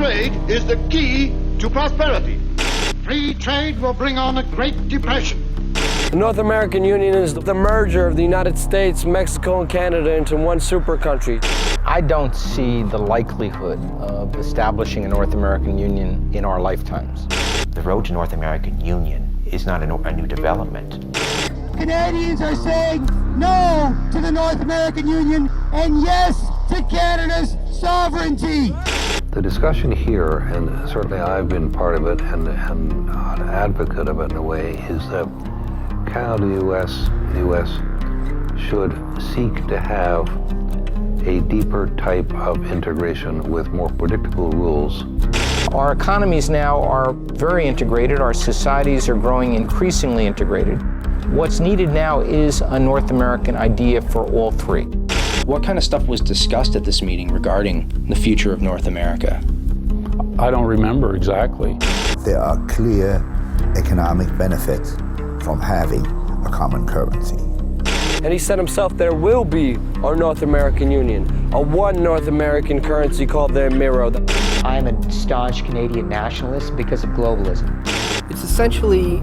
trade is the key to prosperity. Free trade will bring on a Great Depression. The North American Union is the merger of the United States, Mexico, and Canada into one super country. I don't see the likelihood of establishing a North American Union in our lifetimes. The road to North American Union is not a new development. Canadians are saying no to the North American Union and yes to Canada's sovereignty. The discussion here, and certainly I've been part of it and an advocate of it in a way, is that Canada, the U.S. should seek to have a deeper type of integration with more predictable rules. Our economies now are very integrated. Our societies are growing increasingly integrated. What's needed now is a North American idea for all three. What kind of stuff was discussed at this meeting regarding the future of North America? I don't remember exactly. There are clear economic benefits from having a common currency. And he said himself there will be our North American Union, a one North American currency called the Miro. I'm a staunch Canadian nationalist because of globalism. It's essentially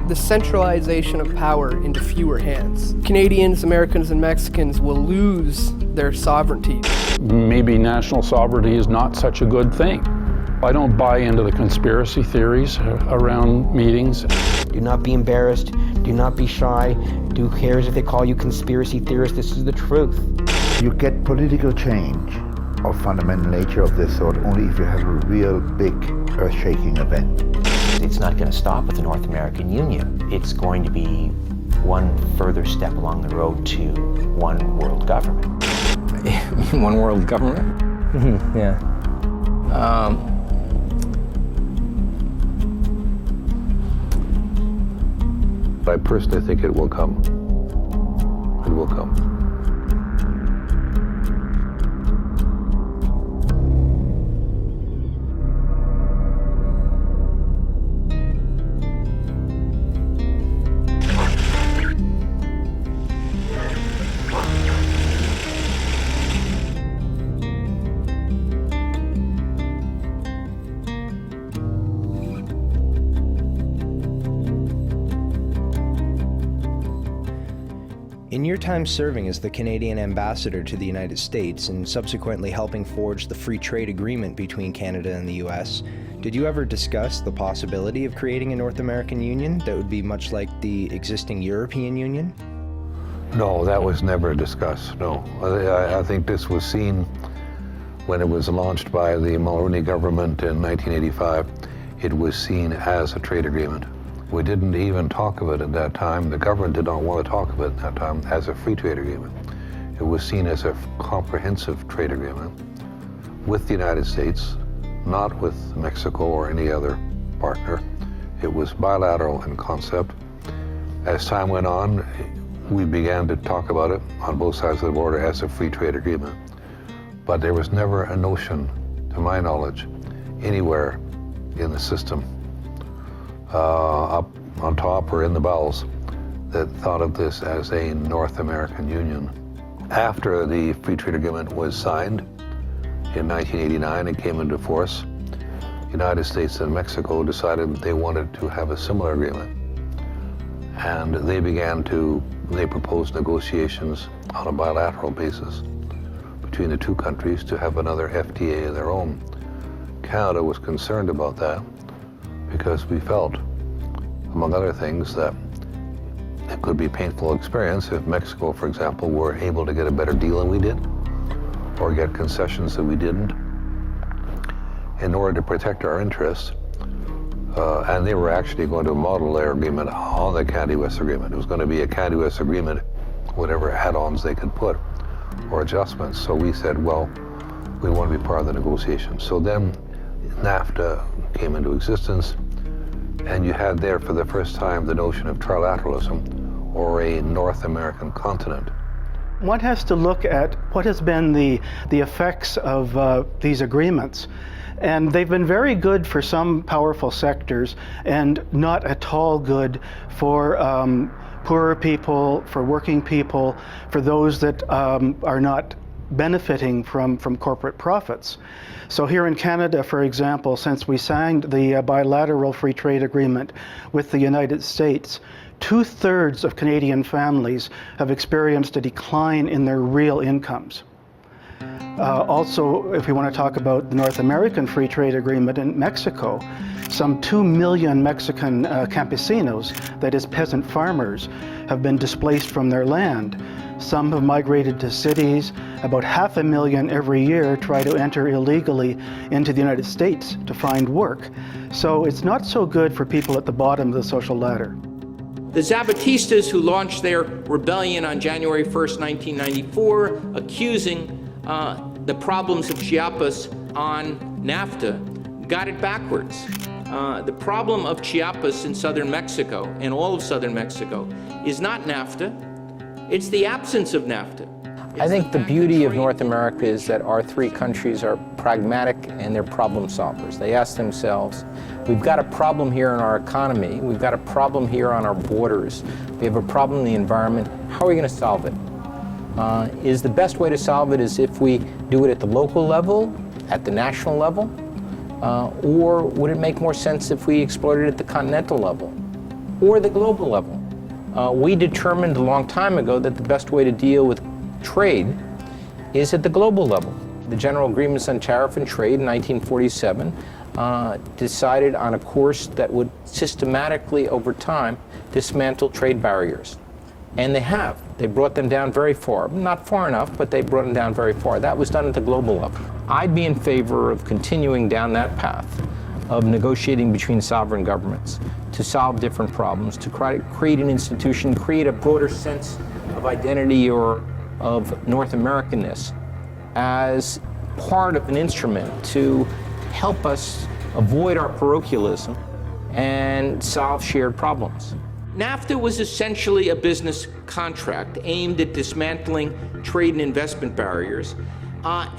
the centralization of power into fewer hands. Canadians, Americans, and Mexicans will lose their sovereignty. Maybe national sovereignty is not such a good thing. I don't buy into the conspiracy theories around meetings. Do not be embarrassed. Do not be shy. Who cares if they call you conspiracy theorists? This is the truth. You get political change of fundamental nature of this sort only if you have a real big earth-shaking event. It's not going to stop with the North American Union. It's going to be one further step along the road to one world government. One world government? Yeah. I personally think it will come. It will come. In your time serving as the Canadian ambassador to the United States and subsequently helping forge the free trade agreement between Canada and the U.S., did you ever discuss the possibility of creating a North American Union that would be much like the existing European Union? No, that was never discussed, no. I think this was seen when it was launched by the Mulroney government in 1985. It was seen as a trade agreement. We didn't even talk of it at that time. The government did not want to talk of it at that time as a free trade agreement. It was seen as a comprehensive trade agreement with the United States, not with Mexico or any other partner. It was bilateral in concept. As time went on, we began to talk about it on both sides of the border as a free trade agreement. But there was never a notion, to my knowledge, anywhere in the system up on top or in the bowels that thought of this as a North American Union. After the free trade agreement was signed in 1989 and came into force, the United States and Mexico decided that they wanted to have a similar agreement. And they proposed negotiations on a bilateral basis between the two countries to have another FTA of their own. Canada was concerned about that because we felt, among other things, that it could be a painful experience if Mexico, for example, were able to get a better deal than we did, or get concessions that we didn't, in order to protect our interests. And they were actually going to model their agreement on the Canada-US agreement. It was going to be a Canada-US agreement, whatever add-ons they could put, or adjustments. So we said, well, we want to be part of the negotiation. So then NAFTA came into existence, and you had there for the first time the notion of trilateralism, or a North American continent. One has to look at what has been the effects of these agreements. And they've been very good for some powerful sectors and not at all good for poorer people, for working people, for those that are not benefiting from corporate profits. So here in Canada, for example, since we signed the bilateral free trade agreement with the United States, 2/3 of Canadian families have experienced a decline in their real incomes. Also, if we want to talk about the North American Free Trade Agreement in Mexico, some 2 million Mexican campesinos, that is peasant farmers, have been displaced from their land. Some have migrated to cities. About 500,000 every year try to enter illegally into the United States to find work. So it's not so good for people at the bottom of the social ladder. The Zapatistas, who launched their rebellion on January 1st, 1994, accusing the problems of Chiapas on NAFTA, got it backwards. The problem of Chiapas in southern Mexico, and all of southern Mexico, is not NAFTA, it's the absence of NAFTA. I think the beauty of North America is that our three countries are pragmatic and they're problem solvers. They ask themselves, we've got a problem here in our economy, we've got a problem here on our borders, we have a problem in the environment, how are we going to solve it? Is the best way to solve it is if we do it at the local level, at the national level, or would it make more sense if we explored it at the continental level or the global level? We determined a long time ago that the best way to deal with trade is at the global level. The General Agreements on Tariff and Trade in 1947 decided on a course that would systematically, over time, dismantle trade barriers. And they have. They brought them down very far. Not far enough, but they brought them down very far. That was done at the global level. I'd be in favor of continuing down that path of negotiating between sovereign governments to solve different problems, to create an institution, create a broader sense of identity or of North Americanness as part of an instrument to help us avoid our parochialism and solve shared problems. NAFTA was essentially a business contract aimed at dismantling trade and investment barriers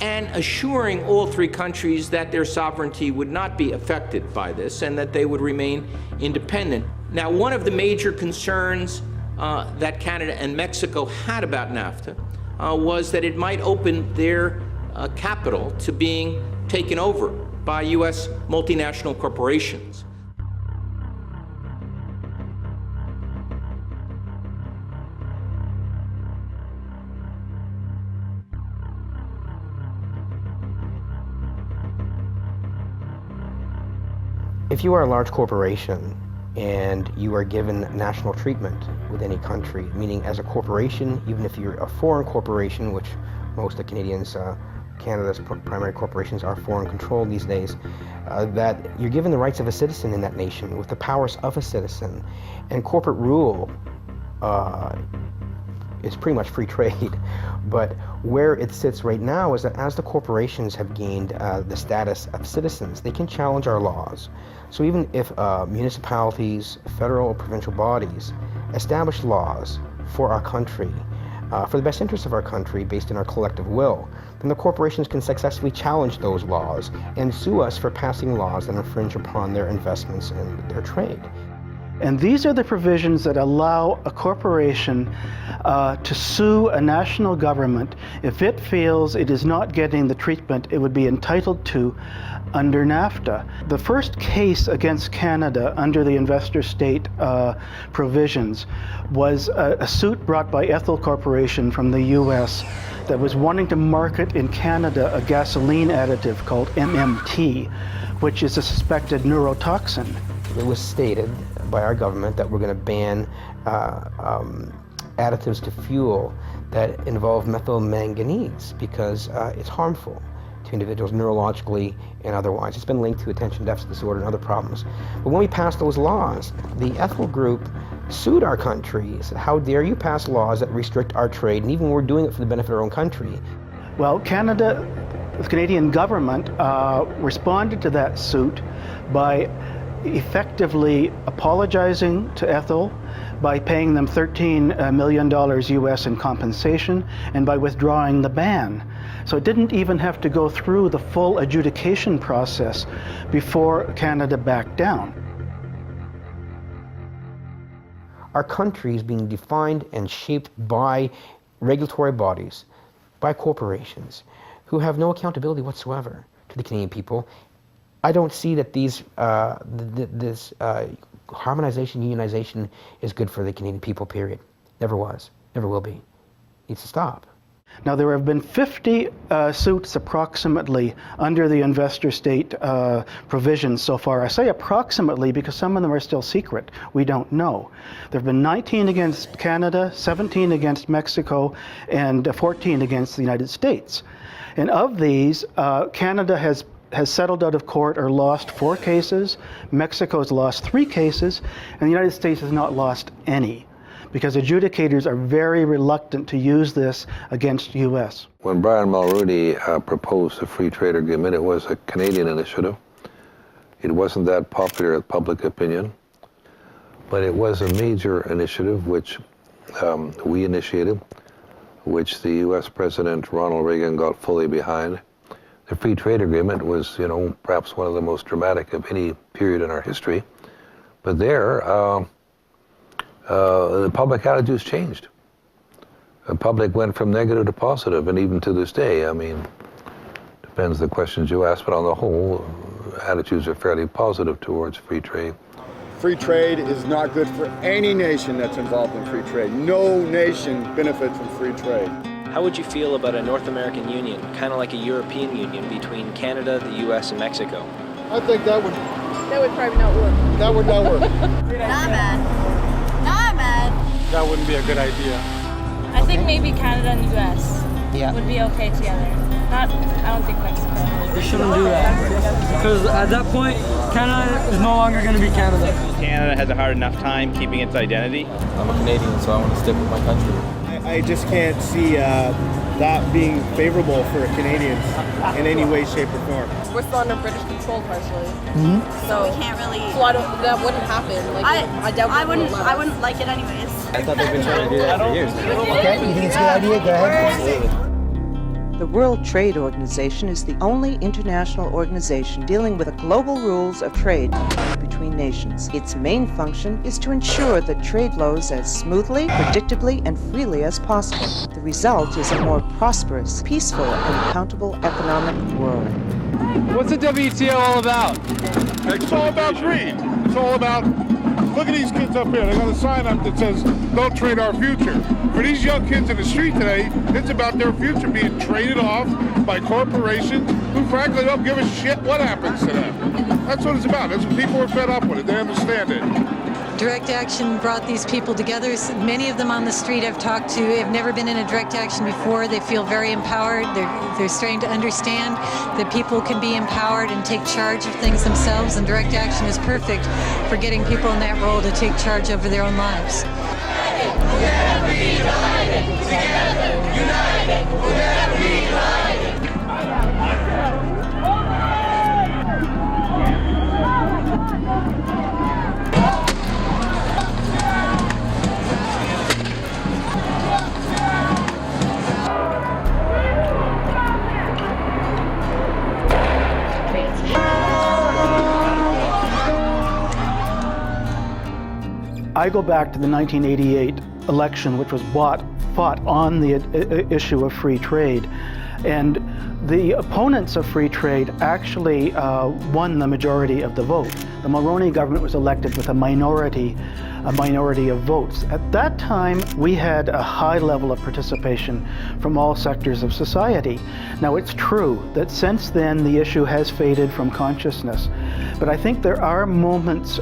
and assuring all three countries that their sovereignty would not be affected by this and that they would remain independent. Now, one of the major concerns that Canada and Mexico had about NAFTA was that it might open their capital to being taken over by U.S. multinational corporations. If you are a large corporation and you are given national treatment with any country, meaning as a corporation, even if you're a foreign corporation, which most of Canadians, Canada's primary corporations are foreign controlled these days, that you're given the rights of a citizen in that nation with the powers of a citizen. And corporate rule is pretty much free trade. But where it sits right now is that as the corporations have gained the status of citizens, they can challenge our laws. So even if municipalities, federal or provincial bodies establish laws for our country, for the best interests of our country based on our collective will, then the corporations can successfully challenge those laws and sue us for passing laws that infringe upon their investments and their trade. And these are the provisions that allow a corporation to sue a national government if it feels it is not getting the treatment it would be entitled to under NAFTA. The first case against Canada under the investor state provisions was a suit brought by Ethel Corporation from the US that was wanting to market in Canada a gasoline additive called MMT, which is a suspected neurotoxin. It was stated by our government that we're going to ban additives to fuel that involve methylmanganese because it's harmful to individuals neurologically and otherwise. It's been linked to attention deficit disorder and other problems. But when we passed those laws, the Ethel Group sued our country, said, how dare you pass laws that restrict our trade, and even we're doing it for the benefit of our own country. Well, Canada, the Canadian government responded to that suit by effectively apologizing to Ethel, by paying them $13 million US in compensation, and by withdrawing the ban. So it didn't even have to go through the full adjudication process before Canada backed down. Our country is being defined and shaped by regulatory bodies by corporations who have no accountability whatsoever to the Canadian people. I don't see that this harmonization, unionization is good for the Canadian people, period. Never was, never will be. Needs to stop. Now, there have been 50 suits approximately under the investor state provisions so far. I say approximately because some of them are still secret. We don't know. There have been 19 against Canada, 17 against Mexico, and 14 against the United States. And of these, Canada has settled out of court or lost 4 cases, Mexico has lost 3 cases, and the United States has not lost any, because adjudicators are very reluctant to use this against U.S. When Brian Mulroney proposed the free trade agreement, it was a Canadian initiative. It wasn't that popular with public opinion, but it was a major initiative which we initiated, which the U.S. President Ronald Reagan got fully behind. The free trade agreement was, perhaps one of the most dramatic of any period in our history. But there, the public attitudes changed. The public went from negative to positive, and even to this day, depends the questions you ask, but on the whole, attitudes are fairly positive towards free trade. Free trade is not good for any nation that's involved in free trade. No nation benefits from free trade. How would you feel about a North American Union, kind of like a European Union between Canada, the U.S., and Mexico? I think that would probably not work. That would not work. Not bad. Not bad. That wouldn't be a good idea. I think maybe Canada and the U.S. would be okay together. I don't think Mexico. We shouldn't do that, because at that point, Canada is no longer going to be Canada. Canada has a hard enough time keeping its identity. I'm a Canadian, so I want to stick with my country. I just can't see that being favorable for Canadians in any way, shape, or form. We're still under British control partially, so we can't really. So that wouldn't happen. Like, I wouldn't like it anyways. I thought they've been trying to do that for years. Okay, you think it's a good idea? Go ahead. The World Trade Organization is the only international organization dealing with the global rules of trade between nations. Its main function is to ensure that trade flows as smoothly, predictably, and freely as possible. The result is a more prosperous, peaceful, and accountable economic world. What's the WTO all about? It's all about greed. It's all about, look at these kids up here. They got a sign up that says, don't trade our future. For these young kids in the street today, it's about their future being traded off by corporations who frankly don't give a shit what happens to them. That's what it's about. That's what people are fed up with it. They understand it. Direct Action brought these people together. Many of them on the street I've talked to have never been in a direct action before. They feel very empowered. They're starting to understand that people can be empowered and take charge of things themselves, and direct action is perfect for getting people in that role to take charge over their own lives. We'll never be divided. Together, united, we'll never be divided. I go back to the 1988 election, which was fought on the issue of free trade. And the opponents of free trade actually won the majority of the vote. The Mulroney government was elected with a minority of votes. At that time, we had a high level of participation from all sectors of society. Now, it's true that since then the issue has faded from consciousness, but I think there are moments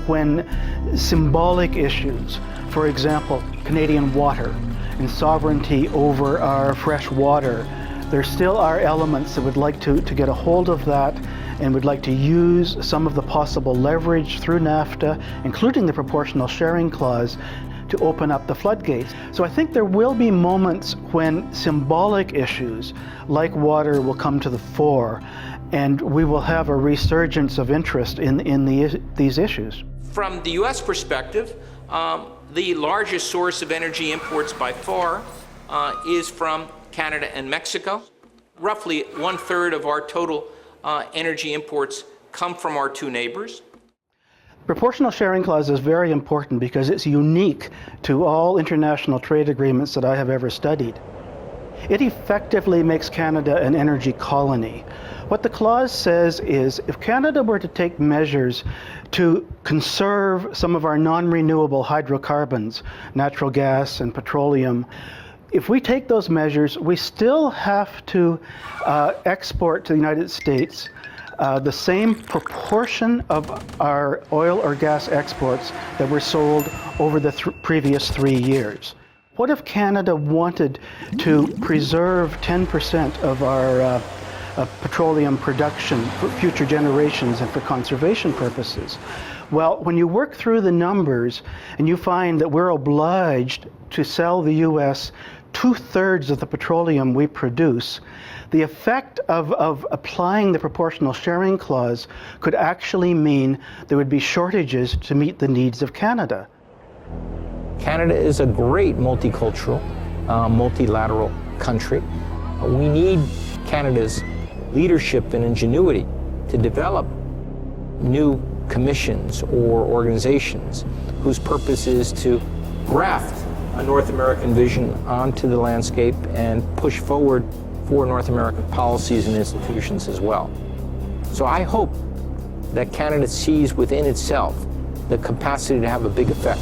when symbolic issues, for example, Canadian water and sovereignty over our fresh water, there still are elements that would like to get a hold of that and would like to use some of the possible leverage through NAFTA, including the proportional sharing clause, to open up the floodgates. So I think there will be moments when symbolic issues like water will come to the fore, and we will have a resurgence of interest in these issues. From the U.S. perspective, the largest source of energy imports by far is from Canada and Mexico. Roughly 1/3 of our total energy imports come from our two neighbors. Proportional sharing clause is very important because it's unique to all international trade agreements that I have ever studied. It effectively makes Canada an energy colony. What the clause says is if Canada were to take measures to conserve some of our non-renewable hydrocarbons, natural gas and petroleum, if we take those measures, we still have to export to the United States the same proportion of our oil or gas exports that were sold over the previous 3 years. What if Canada wanted to preserve 10% of our petroleum production for future generations and for conservation purposes? Well, when you work through the numbers and you find that we're obliged to sell the U.S. 2/3 of the petroleum we produce, the effect of applying the proportional sharing clause could actually mean there would be shortages to meet the needs of Canada. Canada is a great multicultural, multilateral country. We need Canada's leadership and ingenuity to develop new commissions or organizations whose purpose is to graft a North American vision onto the landscape and push forward for North American policies and institutions as well. So I hope that Canada sees within itself the capacity to have a big effect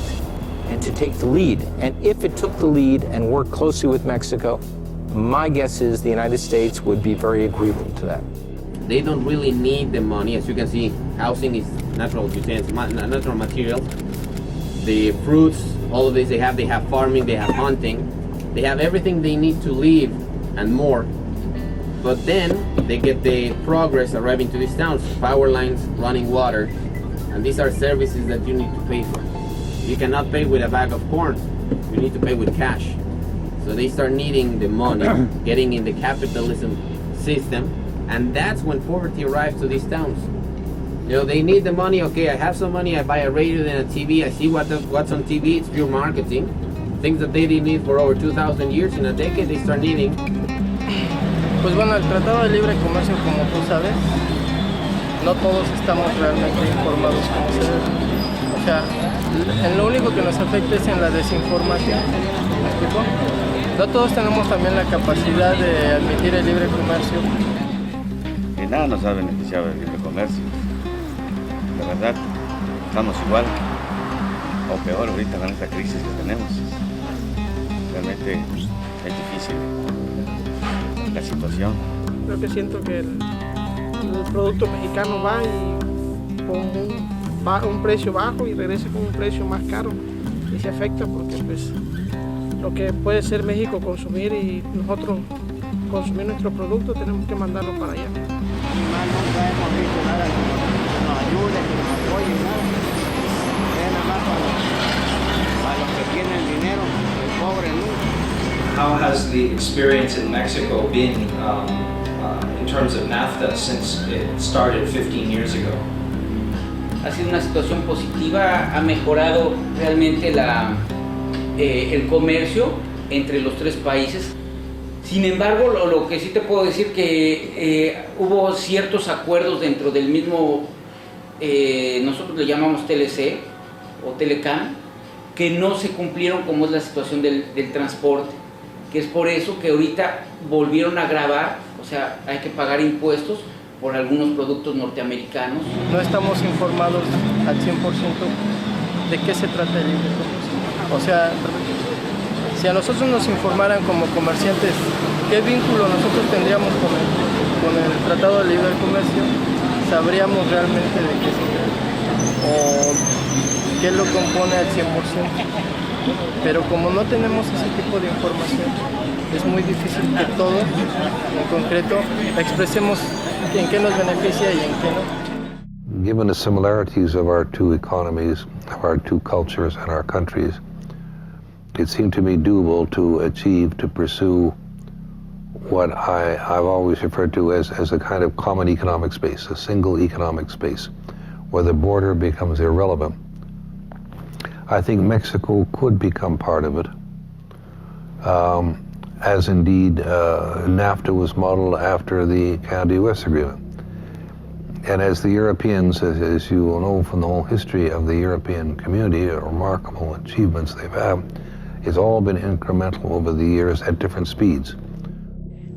and to take the lead. And if it took the lead and worked closely with Mexico, my guess is the United States would be very agreeable to that. They don't really need the money. As you can see, housing is natural material. The fruits, all of this they have farming, they have hunting, they have everything they need to live and more. But then they get the progress arriving to these towns, power lines, running water, and these are services that you need to pay for. You cannot pay with a bag of corn, you need to pay with cash. So they start needing the money, getting in the capitalism system, and that's when poverty arrives to these towns. You know, they need the money. Okay, I have some money, I buy a radio and a TV, I see what's on TV, it's pure marketing. Things that they didn't need for over 2,000 years, in a decade they start needing. Pues bueno, el Tratado de Libre Comercio, como tú sabes, no todos estamos realmente informados como se debe. O sea, en lo único que nos afecta es en la desinformación. ¿Me explico? No todos tenemos también la capacidad de admitir el libre comercio. Y nada nos ha beneficiado el libre comercio. La verdad, estamos igual o peor ahorita con esta crisis que tenemos. Realmente es difícil la situación. Creo que siento que el producto mexicano va y con un precio bajo y regresa con un precio más caro y se afecta porque pues lo que puede ser México consumir y nosotros consumir nuestro producto tenemos que mandarlo para allá. Nunca hemos visto nada que nos ayude, que nos apoye, nada. Es nada más para los que tienen dinero, el pobre nunca. How has the experience in Mexico been in terms of NAFTA since it started 15 years ago? Ha sido una situación positiva, ha mejorado realmente el comercio entre los tres países. Sin embargo, lo que sí te puedo decir que hubo ciertos acuerdos dentro del mismo, nosotros le llamamos TLC o Telecam, que no se cumplieron como es la situación del transporte, que es por eso que ahorita volvieron a gravar, o sea, hay que pagar impuestos por algunos productos norteamericanos. No estamos informados al 100% de qué se trata el libre comercio. O sea, si a nosotros nos informaran como comerciantes qué vínculo nosotros tendríamos con el Tratado de Libre Comercio, sabríamos realmente de qué se trata o qué lo compone al 100%. Pero como no tenemos ese tipo de información, es muy difícil que todo, en concreto, expresemos en qué nos beneficia y en qué no. Given the similarities of our two economies, of our two cultures and our countries, it seemed to me doable to pursue what I've always referred to as a kind of common economic space, a single economic space, where the border becomes irrelevant. I think Mexico could become part of it, as indeed NAFTA was modeled after the Canada-US agreement. And as the Europeans, as you will know from the whole history of the European community, remarkable achievements they've had, it's all been incremental over the years at different speeds.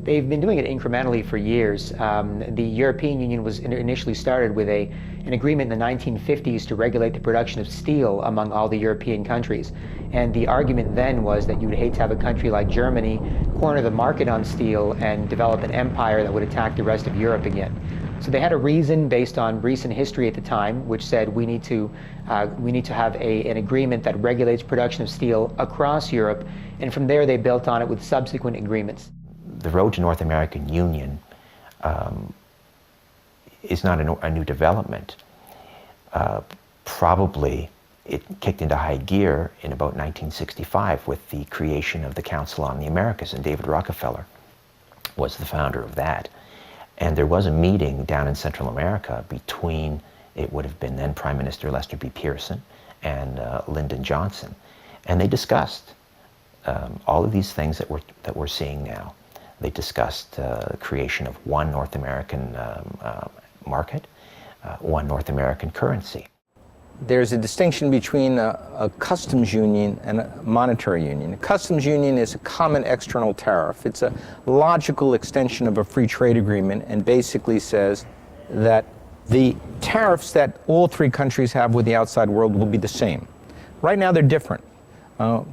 They've been doing it incrementally for years. The European Union was initially started with an agreement in the 1950s to regulate the production of steel among all the European countries. And the argument then was that you would hate to have a country like Germany corner the market on steel and develop an empire that would attack the rest of Europe again. So they had a reason based on recent history at the time, which said we need to have an agreement that regulates production of steel across Europe, and from there they built on it with subsequent agreements. The road to North American Union is not a new development. Probably it kicked into high gear in about 1965 with the creation of the Council on the Americas, and David Rockefeller was the founder of that. And there was a meeting down in Central America between, it would have been then Prime Minister Lester B. Pearson and Lyndon Johnson, and they discussed all of these things that we're seeing now. They discussed the creation of one North American market, one North American currency. There's a distinction between a customs union and a monetary union. A customs union is a common external tariff. It's a logical extension of a free trade agreement and basically says that the tariffs that all three countries have with the outside world will be the same. Right now they're different.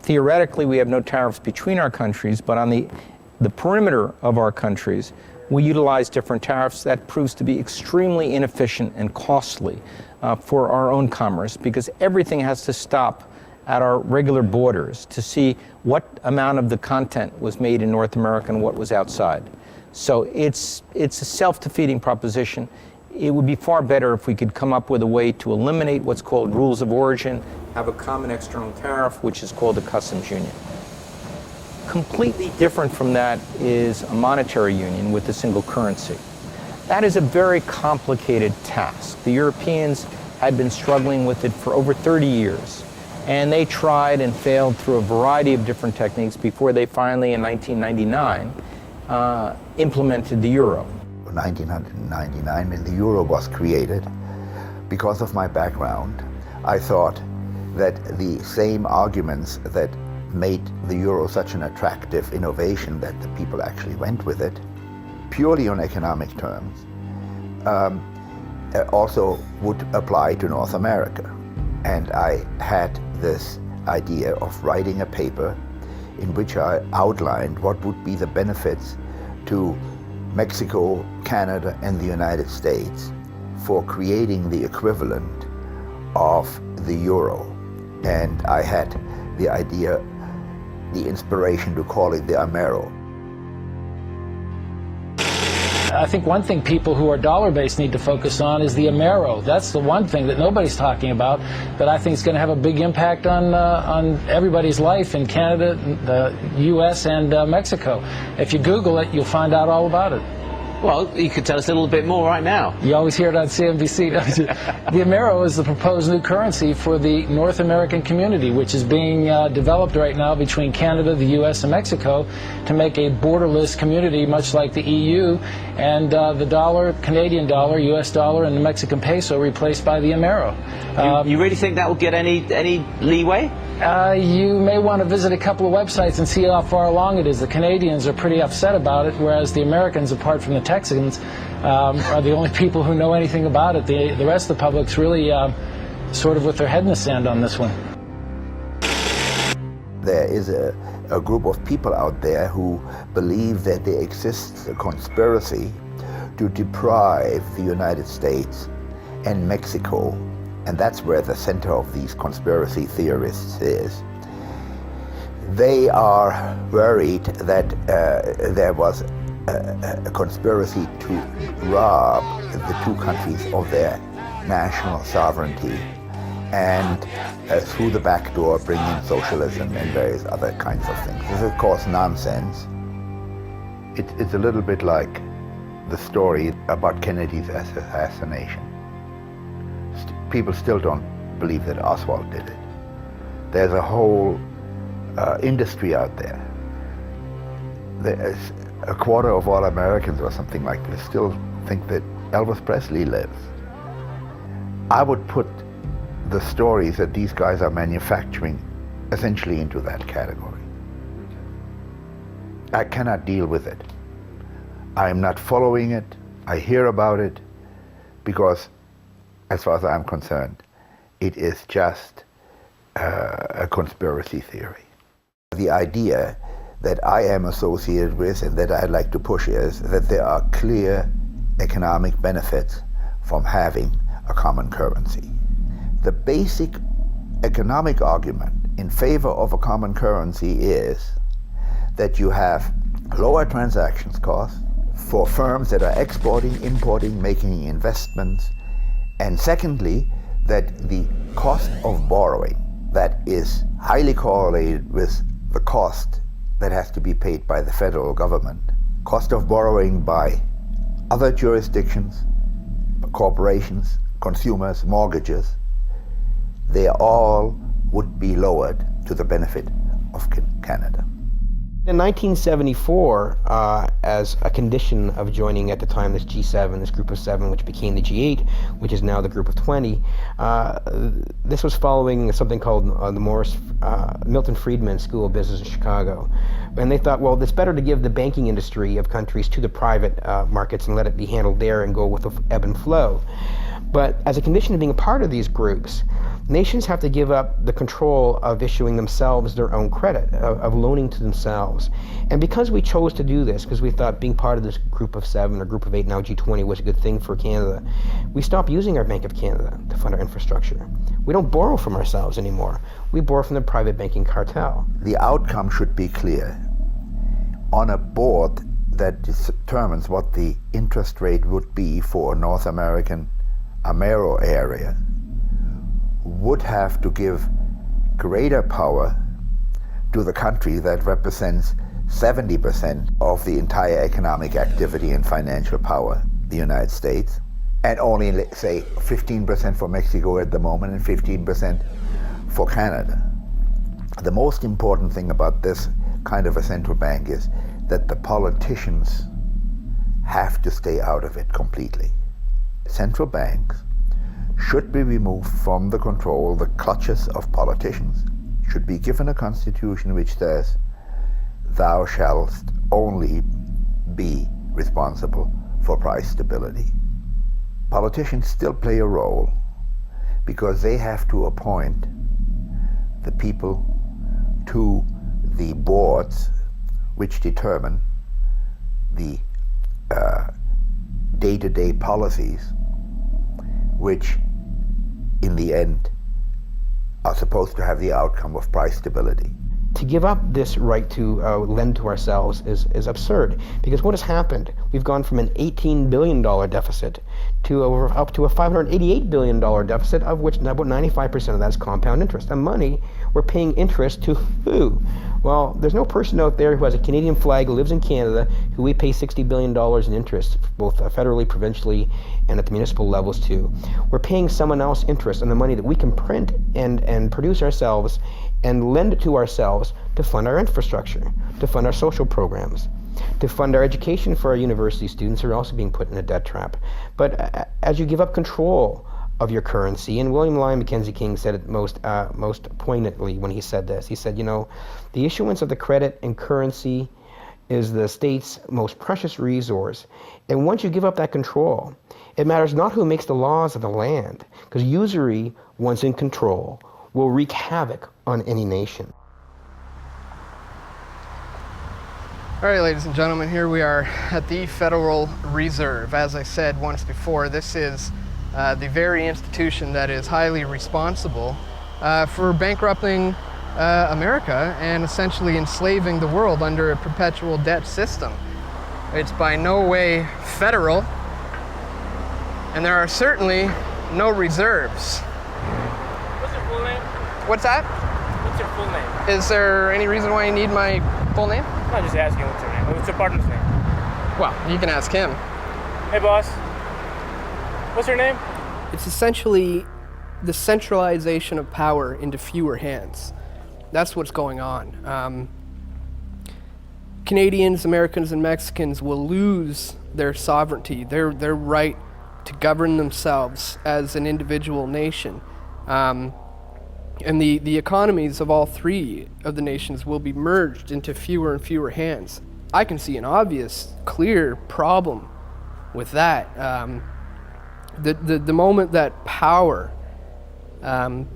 Theoretically, we have no tariffs between our countries, but on the perimeter of our countries, we utilize different tariffs. That proves to be extremely inefficient and costly for our own commerce, because everything has to stop at our regular borders to see what amount of the content was made in North America and what was outside. So it's a self-defeating proposition. It would be far better if we could come up with a way to eliminate what's called rules of origin, have a common external tariff, which is called a customs union. Completely different from that is a monetary union with a single currency. That is a very complicated task. The Europeans had been struggling with it for over 30 years, and they tried and failed through a variety of different techniques before they finally, in 1999, implemented the euro. In 1999, when the euro was created, because of my background, I thought that the same arguments that made the euro such an attractive innovation that the people actually went with it, purely on economic terms, also would apply to North America. And I had this idea of writing a paper in which I outlined what would be the benefits to Mexico, Canada, and the United States for creating the equivalent of the euro. And I had the idea, the inspiration to call it the Amero. I think one thing people who are dollar-based need to focus on is the Amero. That's the one thing that nobody's talking about that I think is going to have a big impact on everybody's life in Canada, the U.S., and Mexico. If you Google it, you'll find out all about it. Well, you could tell us a little bit more right now. You always hear it on CNBC, don't you? The Amero is the proposed new currency for the North American community, which is being developed right now between Canada, the U.S., and Mexico to make a borderless community, much like the EU, and the dollar, Canadian dollar, U.S. dollar, and the Mexican peso replaced by the Amero. You really think that will get any leeway? You may want to visit a couple of websites and see how far along it is. The Canadians are pretty upset about it, whereas the Americans, apart from the Texans, are the only people who know anything about it. The rest of the public's really sort of with their head in the sand on this one. There is a group of people out there who believe that there exists a conspiracy to deprive the United States and Mexico, and that's where the center of these conspiracy theorists is. They are worried that there was a conspiracy to rob the two countries of their national sovereignty and through the back door bring in socialism and various other kinds of things. This is, of course, nonsense. It's a little bit like the story about Kennedy's assassination. People still don't believe that Oswald did it. There's a whole industry out there. There's a quarter of all Americans or something like this still think that Elvis Presley lives. I would put the stories that these guys are manufacturing essentially into that category. I cannot deal with it. I'm not following it. I hear about it because, as far as I'm concerned, it is just a conspiracy theory. The idea that I am associated with and that I'd like to push is that there are clear economic benefits from having a common currency. The basic economic argument in favor of a common currency is that you have lower transactions costs for firms that are exporting, importing, making investments, and secondly, that the cost of borrowing that is highly correlated with the cost that has to be paid by the federal government, cost of borrowing by other jurisdictions, corporations, consumers, mortgages, they all would be lowered to the benefit of Canada. In 1974, as a condition of joining at the time this G7, this group of 7, which became the G8, which is now the group of 20, this was following something called the Milton Friedman School of Business in Chicago. And they thought, well, it's better to give the banking industry of countries to the private markets and let it be handled there and go with the ebb and flow. But as a condition of being a part of these groups, nations have to give up the control of issuing themselves their own credit, of loaning to themselves. And because we chose to do this, because we thought being part of this group of 7 or group of 8, now G20, was a good thing for Canada, we stopped using our Bank of Canada to fund our infrastructure. We don't borrow from ourselves anymore. We borrow from the private banking cartel. The outcome should be clear. On a board that determines what the interest rate would be for a North American Amero area, would have to give greater power to the country that represents 70% of the entire economic activity and financial power, the United States, and only, let's say, 15% for Mexico at the moment and 15% for Canada. The most important thing about this kind of a central bank is that the politicians have to stay out of it completely. Central banks should be removed from the control, the clutches of politicians, should be given a constitution which says, thou shalt only be responsible for price stability. Politicians still play a role because they have to appoint the people to the boards which determine the day-to-day policies which in the end are supposed to have the outcome of price stability. To give up this right to lend to ourselves is absurd, because what has happened? We've gone from an $18 billion deficit to up to a $588 billion deficit, of which about 95% of that is compound interest. And money, we're paying interest to who? Well, there's no person out there who has a Canadian flag, lives in Canada, who we pay $60 billion in interest, both federally, provincially, and at the municipal levels too. We're paying someone else interest on the money that we can print and produce ourselves and lend it to ourselves to fund our infrastructure, to fund our social programs, to fund our education for our university students who are also being put in a debt trap. But as you give up control of your currency, and William Lyon Mackenzie King said it most poignantly when he said this. He said, you know, the issuance of the credit and currency is the state's most precious resource. And once you give up that control, it matters not who makes the laws of the land, because usury, once in control, will wreak havoc on any nation. All right, ladies and gentlemen, here we are at the Federal Reserve. As I said once before, this is the very institution that is highly responsible for bankrupting America and essentially enslaving the world under a perpetual debt system. It's by no way federal, and there are certainly no reserves. What's your full name? What's that? What's your full name? Is there any reason why you need my full name? I'm just asking what's your name. What's your partner's name? Well, you can ask him. Hey, boss. What's your name? It's essentially the centralization of power into fewer hands. That's what's going on. Canadians, Americans, and Mexicans will lose their sovereignty, their right to govern themselves as an individual nation. And the economies of all three of the nations will be merged into fewer and fewer hands. I can see an obvious, clear problem with that. The moment that power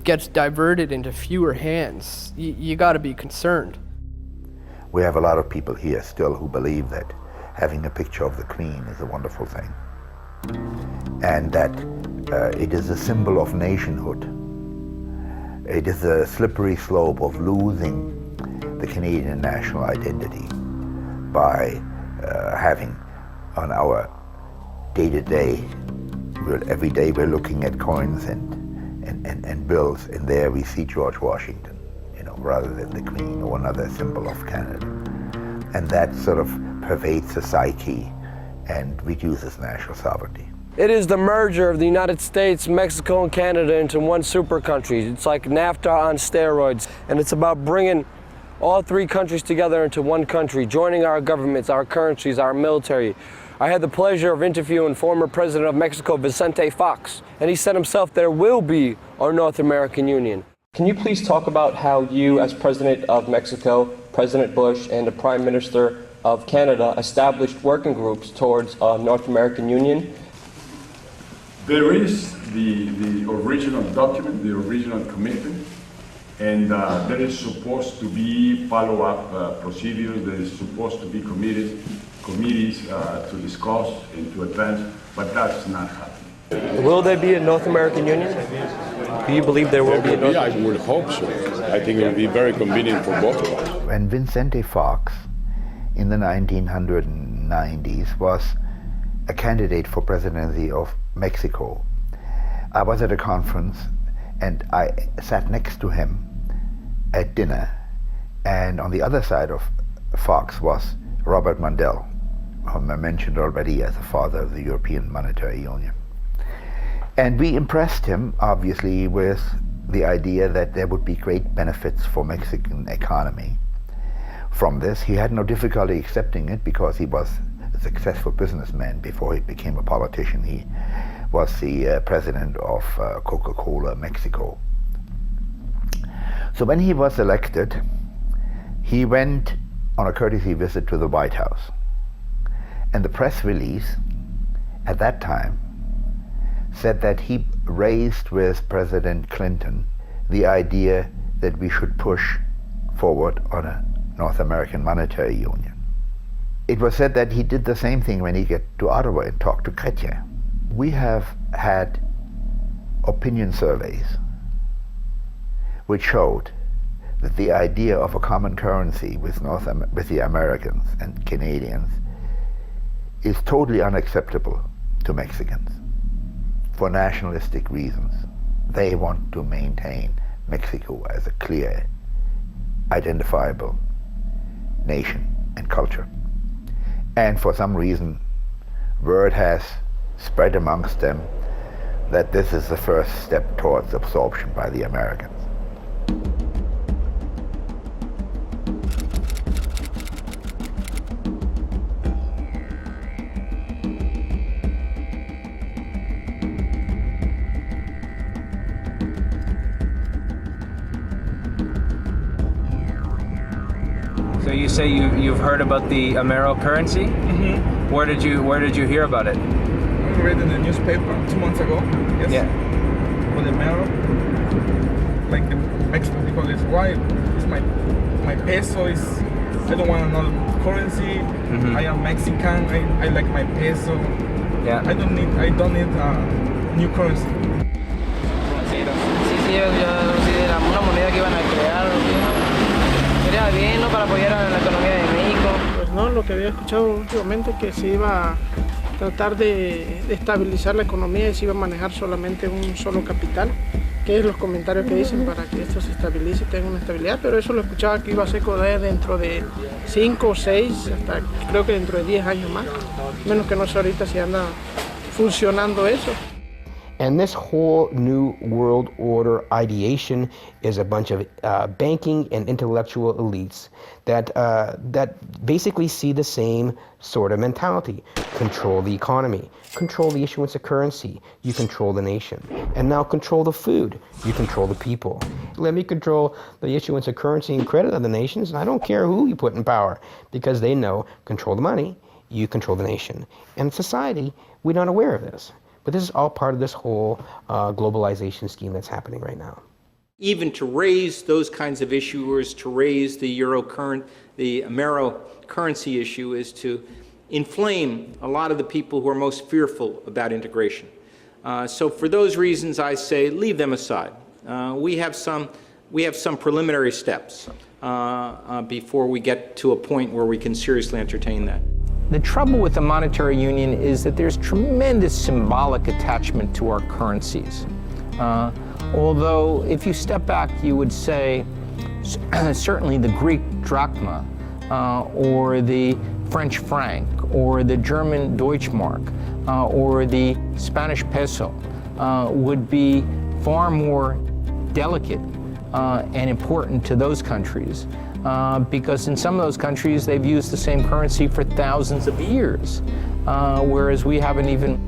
gets diverted into fewer hands, you got to be concerned. We have a lot of people here still who believe that having a picture of the Queen is a wonderful thing, and that it is a symbol of nationhood. It is a slippery slope of losing the Canadian national identity by having on our day-to-day, every day we're looking at coins and bills, and there we see George Washington, rather than the Queen or another symbol of Canada. And that sort of pervades the psyche and reduces national sovereignty. It is the merger of the United States, Mexico, and Canada into one super country. It's like NAFTA on steroids, and it's about bringing all three countries together into one country, joining our governments, our currencies, our military. I had the pleasure of interviewing former President of Mexico, Vicente Fox, and he said himself there will be a North American Union. Can you please talk about how you, as President of Mexico, President Bush, and the Prime Minister of Canada established working groups towards a North American Union? There is the original document, the original commitment, and there is supposed to be follow-up procedures. There is supposed to be committees to discuss and to advance, but that's not happening. Will there be a North American Union? Do you believe there will be a North American Union? I would hope so. I think it would be very convenient for both of us. When Vicente Fox, in the 1990s, was a candidate for presidency of Mexico, I was at a conference and I sat next to him at dinner, and on the other side of Fox was Robert Mundell, whom I mentioned already as the father of the European Monetary Union. And we impressed him, obviously, with the idea that there would be great benefits for Mexican economy from this. He had no difficulty accepting it because he was a successful businessman before he became a politician. He was the president of Coca-Cola Mexico. So when he was elected, he went on a courtesy visit to the White House. And the press release at that time said that he raised with President Clinton the idea that we should push forward on a North American monetary union. It was said that he did the same thing when he got to Ottawa and talked to Chrétien. We have had opinion surveys which showed that the idea of a common currency with the Americans and Canadians is totally unacceptable to Mexicans for nationalistic reasons. They want to maintain Mexico as a clear, identifiable nation and culture. And for some reason, word has spread amongst them that this is the first step towards absorption by the Americans. So you say you've heard about the Amero currency? Mm-hmm. Where did you hear about it? I read in the newspaper 2 months ago. Yes. Yeah. For the Amero, like the Mexican people is why is my peso is. I don't want another currency. Mm-hmm. I am Mexican. I like my peso. Yeah. I don't need new currency. Sí, era una moneda que iban a crear. Sería bien, ¿no? Para apoyar a la economía de México. Pues no, lo que había escuchado últimamente que se iba a tratar de estabilizar la economía y se iba a manejar solamente un solo capital, que es los comentarios que dicen para que esto se estabilice y tenga una estabilidad, pero eso lo escuchaba que iba a ser dentro de 5 o 6, hasta creo que dentro de 10 años más, menos que no sé ahorita si anda funcionando eso. And this whole new world order ideation is a bunch of banking and intellectual elites that basically see the same sort of mentality. Control the economy, control the issuance of currency, you control the nation. And now control the food, you control the people. Let me control the issuance of currency and credit of the nations, and I don't care who you put in power, because they know, control the money, you control the nation. And society, we're not aware of this. But this is all part of this whole globalization scheme that's happening right now. Even to raise those kinds of issuers, to raise the Amero currency issue, is to inflame a lot of the people who are most fearful about integration. So for those reasons, I say leave them aside. We have some preliminary steps before we get to a point where we can seriously entertain that. The trouble with the monetary union is that there's tremendous symbolic attachment to our currencies. Although, if you step back, you would say certainly the Greek drachma, or the French franc, or the German Deutschmark, or the Spanish peso would be far more delicate and important to those countries. Because in some of those countries, they've used the same currency for thousands of years, whereas we haven't even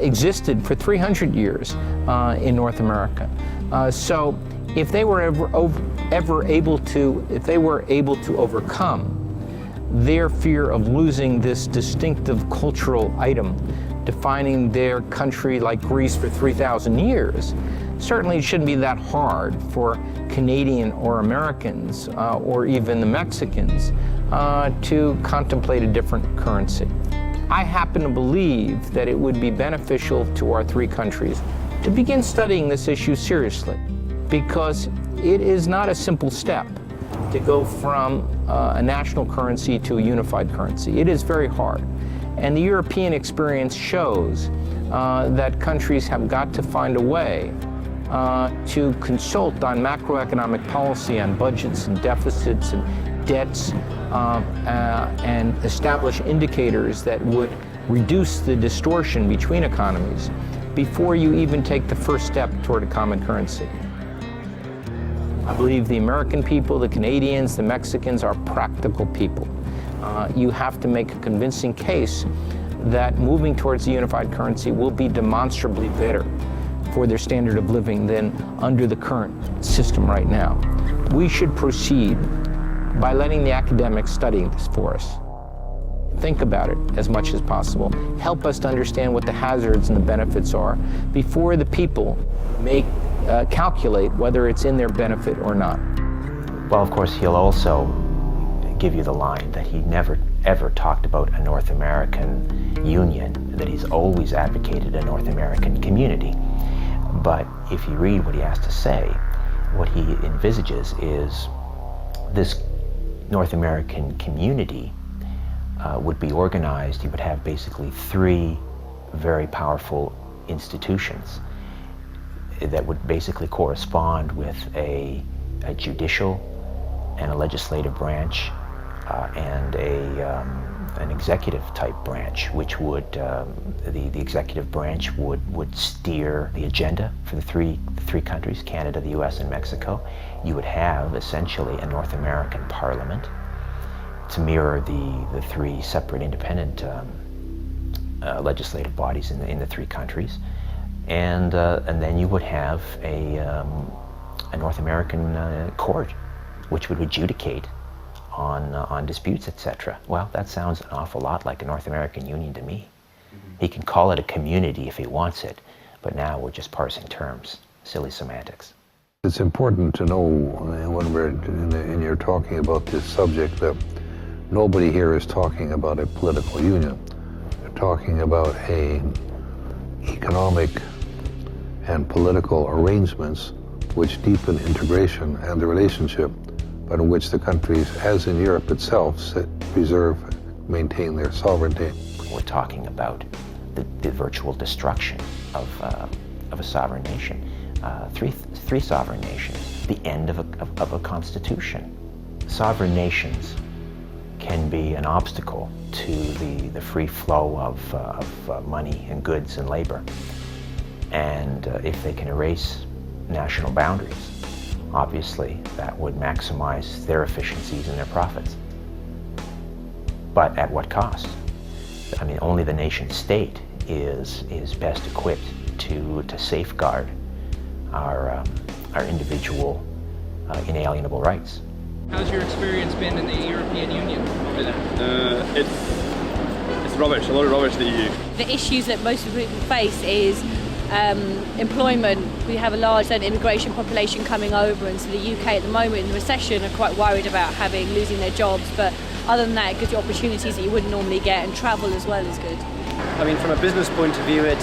existed for 300 years in North America. So if they were ever able to overcome their fear of losing this distinctive cultural item defining their country like Greece for 3,000 years, certainly it shouldn't be that hard for Canadian or Americans or even the Mexicans to contemplate a different currency. I happen to believe that it would be beneficial to our three countries to begin studying this issue seriously, because it is not a simple step to go from a national currency to a unified currency. It is very hard. And the European experience shows that countries have got to find a way to consult on macroeconomic policy, on budgets and deficits and debts, and establish indicators that would reduce the distortion between economies before you even take the first step toward a common currency. I believe the American people, the Canadians, the Mexicans are practical people. You have to make a convincing case that moving towards a unified currency will be demonstrably better for their standard of living than under the current system right now. We should proceed by letting the academics study this for us. Think about it as much as possible. Help us to understand what the hazards and the benefits are before the people calculate whether it's in their benefit or not. Well, of course, he'll also give you the line that he never ever talked about a North American union, that he's always advocated a North American community. But if you read what he has to say, what he envisages is this North American community would be organized. He would have basically three very powerful institutions that would basically correspond with a judicial and a legislative branch and an executive type branch, which would the executive branch would steer the agenda for the three countries, Canada, the U.S., and Mexico. You would have essentially a North American parliament to mirror the three separate independent legislative bodies in the three countries, and then you would have a North American court, which would adjudicate on disputes, etc. Well, that sounds an awful lot like a North American union to me. He can call it a community if he wants it, but now we're just parsing terms. Silly semantics. It's important to know when we're and you're talking about this subject that nobody here is talking about a political union. They're talking about economic and political arrangements which deepen integration and the relationship, but in which the countries, as in Europe itself, maintain their sovereignty. We're talking about the virtual destruction of a sovereign nation. Three sovereign nations, the end of a constitution. Sovereign nations can be an obstacle to the free flow of money and goods and labor. And if they can erase national boundaries, obviously that would maximize their efficiencies and their profits. But at what cost? I mean, only the nation state is best equipped to safeguard our individual inalienable rights. How's your experience been in the European Union over there? It's rubbish, a lot of rubbish, the EU. The issues that most people face is employment. We have a large immigration population coming over, and so the UK at the moment in the recession are quite worried about losing their jobs, but other than that it gives you opportunities that you wouldn't normally get, and travel as well is good. I mean, from a business point of view, it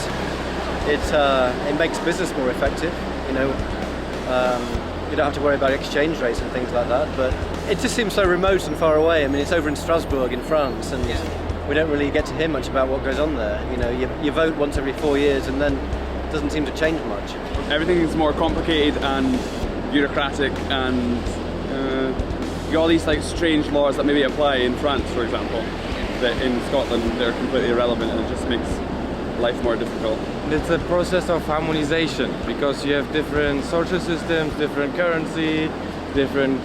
makes business more effective, you know. You don't have to worry about exchange rates and things like that, but it just seems so remote and far away. I mean, it's over in Strasbourg in France, and we don't really get to hear much about what goes on there. You know, you vote once every 4 years, and then it doesn't seem to change much. Everything is more complicated and bureaucratic, and you got all these like strange laws that maybe apply in France, for example, that in Scotland they're completely irrelevant, and it just makes life more difficult. It's a process of harmonization, because you have different social systems, different currency, different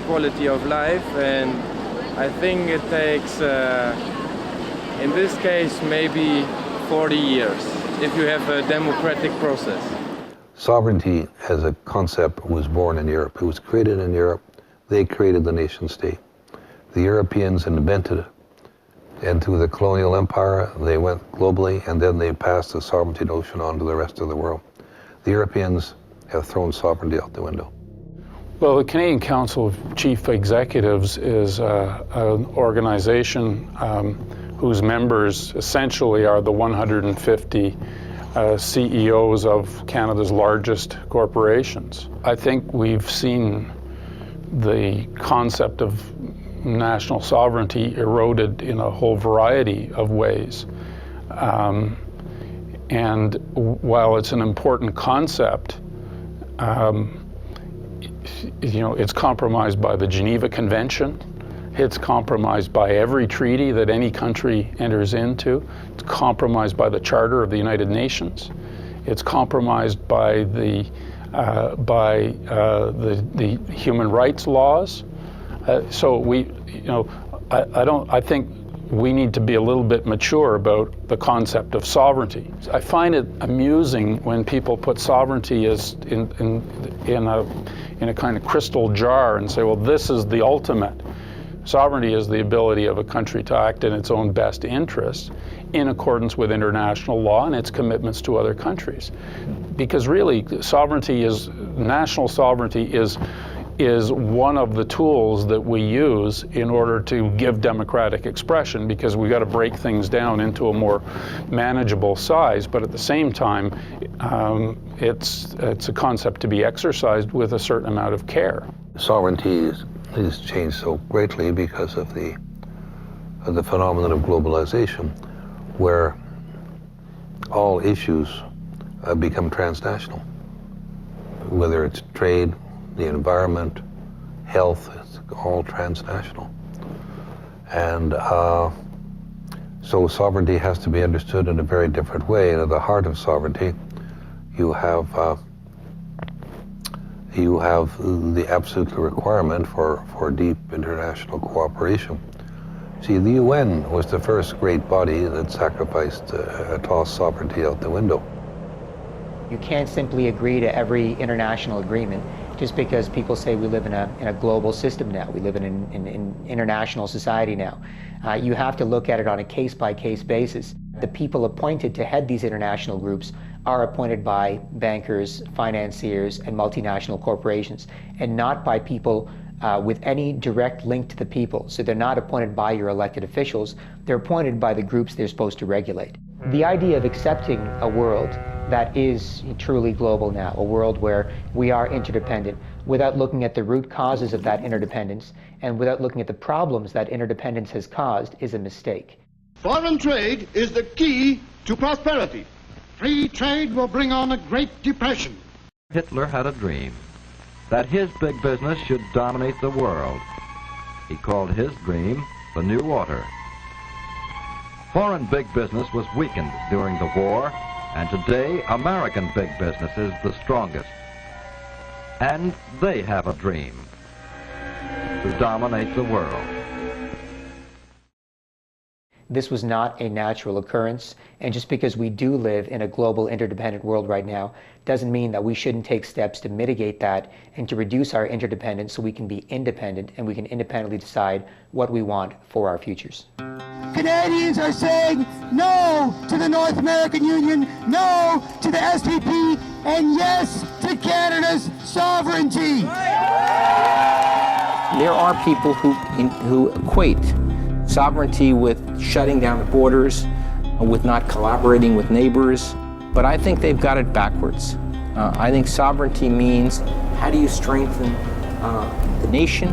quality of life, and I think it takes, in this case, maybe 40 years if you have a democratic process. Sovereignty as a concept was born in Europe. It was created in Europe. They created the nation state. The Europeans invented it. And through the colonial empire, they went globally, and then they passed the sovereignty notion on to the rest of the world. The Europeans have thrown sovereignty out the window. Well, the Canadian Council of Chief Executives is an organization whose members essentially are the 150 CEOs of Canada's largest corporations. I think we've seen the concept of national sovereignty eroded in a whole variety of ways. And while it's an important concept, you know, it's compromised by the Geneva Convention. It's compromised by every treaty that any country enters into. It's compromised by the Charter of the United Nations. It's compromised by the human rights laws. So I think we need to be a little bit mature about the concept of sovereignty. I find it amusing when people put sovereignty as in a kind of crystal jar and say, well, this is the ultimate. Sovereignty is the ability of a country to act in its own best interests in accordance with international law and its commitments to other countries. Because really, national sovereignty is one of the tools that we use in order to give democratic expression, because we've got to break things down into a more manageable size, but at the same time, it's a concept to be exercised with a certain amount of care. Sovereignty has changed so greatly because of the phenomenon of globalization, where all issues become transnational, whether it's trade, the environment, health, it's all transnational. And so sovereignty has to be understood in a very different way. And at the heart of sovereignty, you have the absolute requirement for deep international cooperation. See, the UN was the first great body that tossed sovereignty out the window. You can't simply agree to every international agreement just because people say we live in a global system now. We live in an international society now. You have to look at it on a case-by-case basis. The people appointed to head these international groups are appointed by bankers, financiers, and multinational corporations, and not by people with any direct link to the people. So they're not appointed by your elected officials, they're appointed by the groups they're supposed to regulate. The idea of accepting a world that is truly global now, a world where we are interdependent, without looking at the root causes of that interdependence, and without looking at the problems that interdependence has caused, is a mistake. Foreign trade is the key to prosperity. Free trade will bring on a Great Depression. Hitler had a dream that his big business should dominate the world. He called his dream the New Order. Foreign big business was weakened during the war And today, American big business is the strongest. And they have a dream to dominate the world. This was not a natural occurrence, and just because we do live in a global interdependent world right now doesn't mean that we shouldn't take steps to mitigate that and to reduce our interdependence so we can be independent and we can independently decide what we want for our futures. Canadians are saying no to the North American Union, no to the SPP, and yes to Canada's sovereignty. There are people who equate sovereignty with shutting down the borders, with not collaborating with neighbors, but I think they've got it backwards. I think sovereignty means how do you strengthen the nation?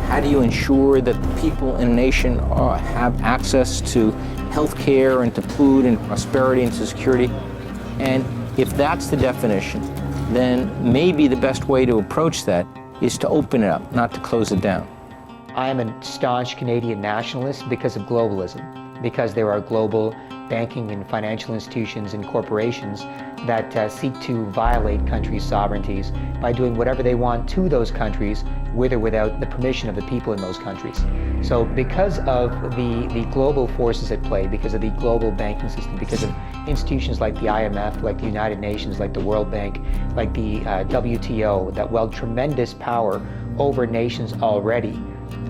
How do you ensure that the people in a nation have access to health care and to food and prosperity and to security? And if that's the definition, then maybe the best way to approach that is to open it up, not to close it down. I am a staunch Canadian nationalist because of globalism, because there are global banking and financial institutions and corporations that seek to violate countries' sovereignties by doing whatever they want to those countries with or without the permission of the people in those countries. So because of the global forces at play, because of the global banking system, because of institutions like the IMF, like the United Nations, like the World Bank, like the WTO, that wield tremendous power over nations already,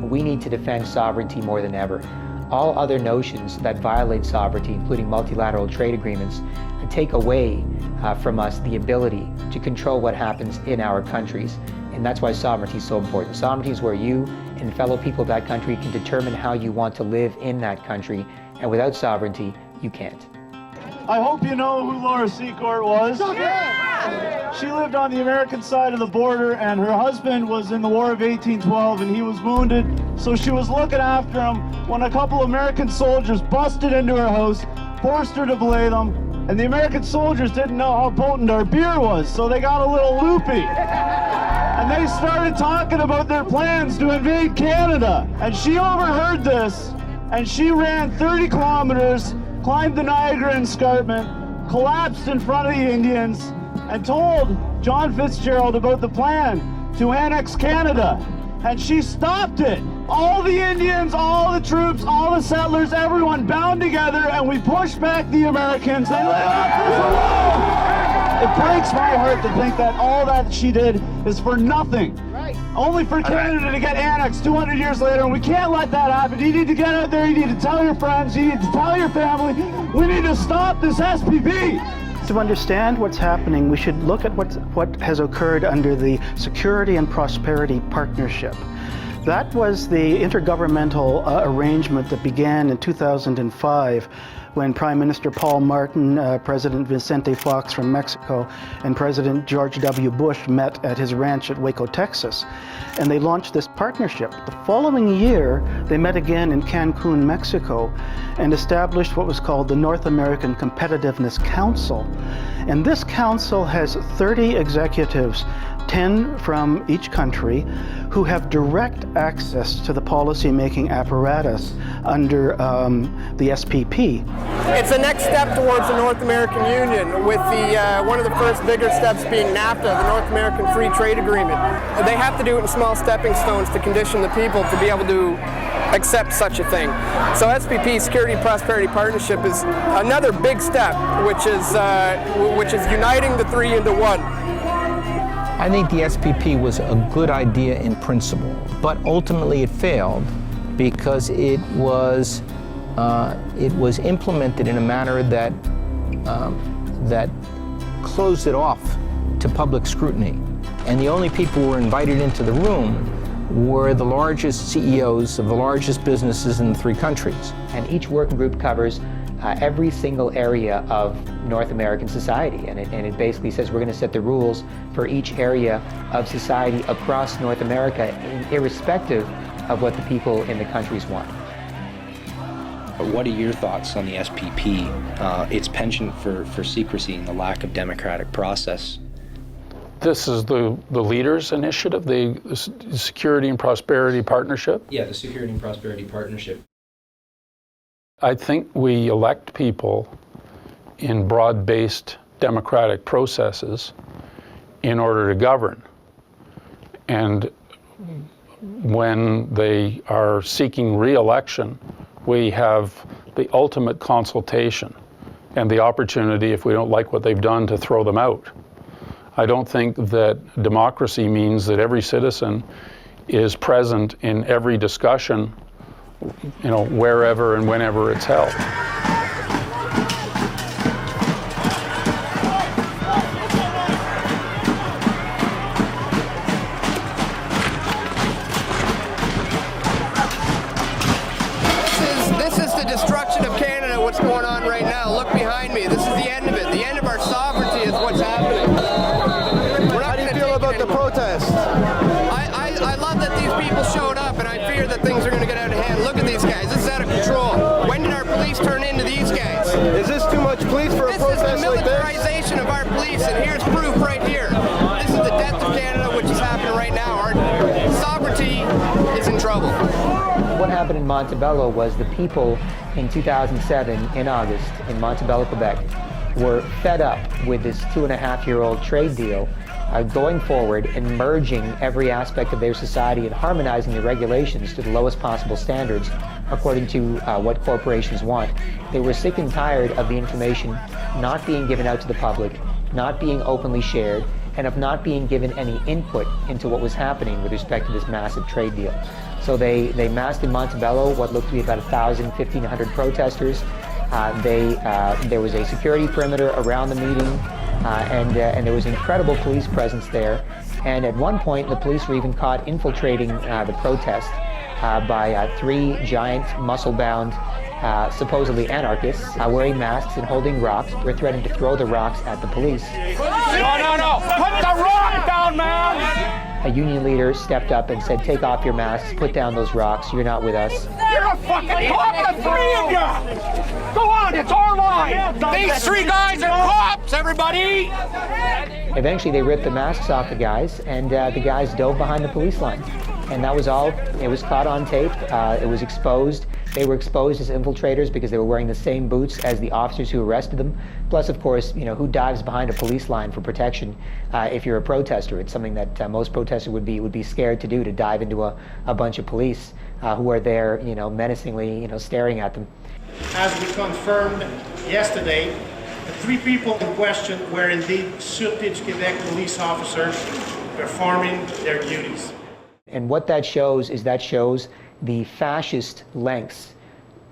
we need to defend sovereignty more than ever. All other notions that violate sovereignty, including multilateral trade agreements, take away from us the ability to control what happens in our countries. And that's why sovereignty is so important. Sovereignty is where you and fellow people of that country can determine how you want to live in that country. And without sovereignty, you can't. I hope you know who Laura Secord was. She lived on the American side of the border, and her husband was in the War of 1812, and he was wounded. So she was looking after him when a couple American soldiers busted into her house, forced her to belay them, and the American soldiers didn't know how potent our beer was, so they got a little loopy. And they started talking about their plans to invade Canada. And she overheard this, and she ran 30 kilometers, climbed the Niagara Escarpment, collapsed in front of the Indians, and told John Fitzgerald about the plan to annex Canada. And she stopped it. All the Indians, all the troops, all the settlers, everyone bound together, and we pushed back the Americans. They let us alone. It breaks my heart to think that all that she did is for nothing. Right. Only for Canada to get annexed 200 years later, and we can't let that happen. You need to get out there, you need to tell your friends, you need to tell your family, we need to stop this SPP. To understand what's happening, we should look at what has occurred under the Security and Prosperity Partnership. That was the intergovernmental arrangement that began in 2005 when Prime Minister Paul Martin, President Vicente Fox from Mexico, and President George W. Bush met at his ranch at Waco, Texas. And they launched this partnership. The following year, they met again in Cancun, Mexico, and established what was called the North American Competitiveness Council. And this council has 30 executives, 10 from each country, who have direct access to the policy-making apparatus under the SPP. It's the next step towards the North American Union, with one of the first bigger steps being NAFTA, the North American Free Trade Agreement. They have to do it in small stepping stones to condition the people to be able to accept such a thing. So SPP, Security and Prosperity Partnership, is another big step, which is uniting the three into one. I think the SPP was a good idea in principle, but ultimately it failed because it was implemented in a manner that that closed it off to public scrutiny. And the only people who were invited into the room were the largest CEOs of the largest businesses in the three countries. And each working group covers every single area of North American society, and it basically says we're going to set the rules for each area of society across North America, irrespective of what the people in the countries want. What are your thoughts on the SPP, its penchant for secrecy and the lack of democratic process? This is the leaders' initiative, the Security and Prosperity Partnership? Yeah, the Security and Prosperity Partnership. I think we elect people in broad-based democratic processes in order to govern. And when they are seeking re-election, we have the ultimate consultation and the opportunity, if we don't like what they've done, to throw them out. I don't think that democracy means that every citizen is present in every discussion, wherever and whenever it's held. This is the destruction of Canada, what's going on right now. Look behind me. This is the end of it. The end of our sovereignty is what's happening. How do you feel about the protest? I love that these people showed up, and I fear that things are going to get out of hand. Look at these guys. This is out of control. When did our police turn into these guys? Is this too much police for a protest like this? This is the militarization of our police, and here's proof right here. This is the death of Canada, which is happening right now. Our sovereignty is in trouble. What happened in Montebello was the people in 2007, in August, in Montebello, Quebec, were fed up with this 2.5-year-old trade deal going forward and merging every aspect of their society and harmonizing the regulations to the lowest possible standards according to what corporations want. They were sick and tired of the information not being given out to the public, not being openly shared, and of not being given any input into what was happening with respect to this massive trade deal. So they massed in Montebello what looked to be about 1,000, 1,500 protesters. There was a security perimeter around the meeting, and there was incredible police presence there. And at one point, the police were even caught infiltrating the protest by 3 giant, muscle-bound, supposedly anarchists, wearing masks and holding rocks, were threatening to throw the rocks at the police. No! Put the rock down, man! A union leader stepped up and said, "Take off your masks, put down those rocks, you're not with us." You're a fucking cop, the 3 of you! Go on, it's our line! These 3 guys are cops, everybody! Eventually they ripped the masks off the guys, and the guys dove behind the police line. And that was all. It was caught on tape. It was exposed. They were exposed as infiltrators because they were wearing the same boots as the officers who arrested them. Plus, of course, who dives behind a police line for protection if you're a protester? It's something that most protesters would be scared to do, to dive into a bunch of police who are there, menacingly, staring at them. As we confirmed yesterday, the 3 people in question were indeed Sûreté du Québec police officers performing their duties. And what that shows is the fascist lengths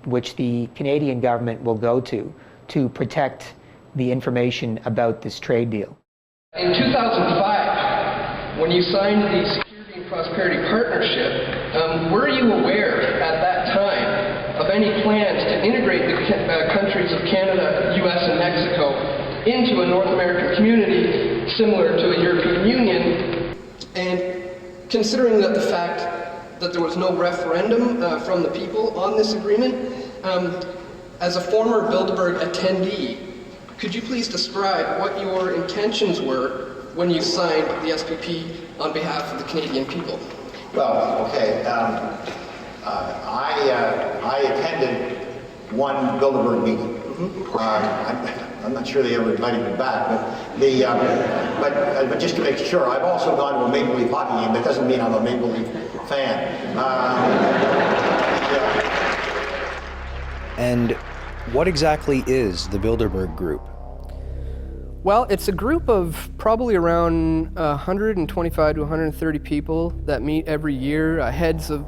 which the Canadian government will go to protect the information about this trade deal. In 2005, when you signed the Security and Prosperity Partnership, were you aware at that time of any plans to integrate the countries of Canada, US, and Mexico into a North American community similar to a European Union? And considering that the fact that there was no referendum from the people on this agreement, as a former Bilderberg attendee, could you please describe what your intentions were when you signed the SPP on behalf of the Canadian people? Well, okay, I attended one Bilderberg meeting. I'm not sure they ever invited me back, but just to make sure, I've also gone to a Maple Leaf hockey game. That doesn't mean I'm a Maple Leaf fan. And what exactly is the Bilderberg Group? Well, it's a group of probably around 125 to 130 people that meet every year, heads of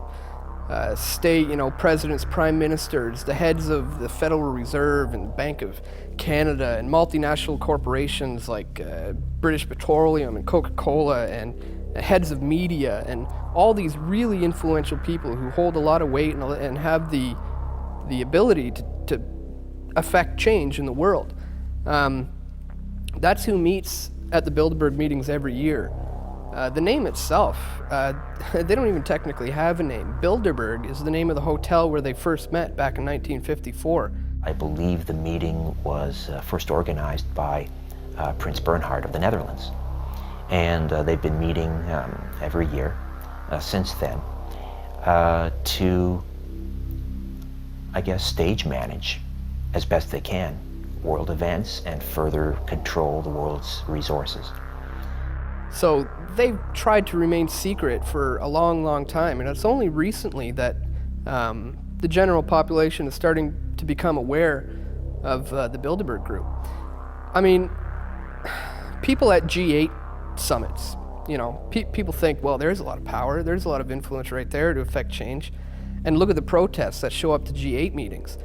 state, presidents, prime ministers, the heads of the Federal Reserve and Bank of Canada, and multinational corporations like British Petroleum and Coca-Cola, and heads of media, and all these really influential people who hold a lot of weight and have the ability to affect change in the world. That's who meets at the Bilderberg meetings every year. The name itself, they don't even technically have a name. Bilderberg is the name of the hotel where they first met back in 1954. I believe the meeting was first organized by Prince Bernhard of the Netherlands. And they've been meeting every year since then to, I guess, stage manage as best they can world events and further control the world's resources. So they've tried to remain secret for a long, long time, and it's only recently that the general population is starting to become aware of the Bilderberg Group. I mean, people at G8 summits, you know, people think, well, there's a lot of power, there's a lot of influence right there to affect change. And look at the protests that show up to G8 meetings.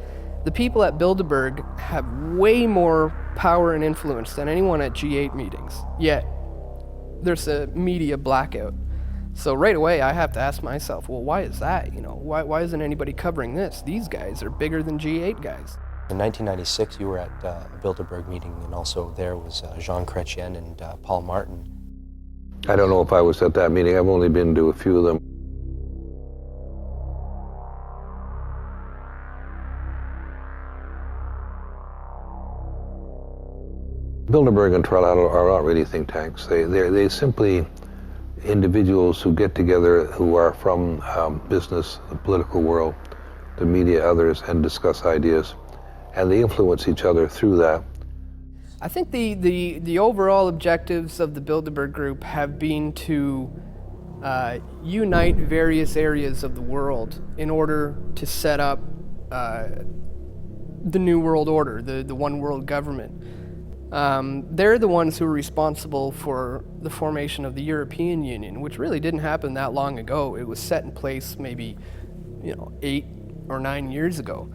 The people at Bilderberg have way more power and influence than anyone at G8 meetings, yet there's a media blackout. So right away I have to ask myself, well, why is that? You know, why isn't anybody covering this? These guys are bigger than G8 guys. In 1996, you were at a Bilderberg meeting, and also there was Jean Chrétien and Paul Martin. I don't know if I was at that meeting. I've only been to a few of them. Bilderberg and Tralala are not really think tanks. They're simply individuals who get together who are from business, the political world, the media, others, and discuss ideas. And they influence each other through that. I think the overall objectives of the Bilderberg Group have been to unite various areas of the world in order to set up the New World Order, the one world government. They're the ones who are responsible for the formation of the European Union, which really didn't happen that long ago. It was set in place maybe, 8 or 9 years ago.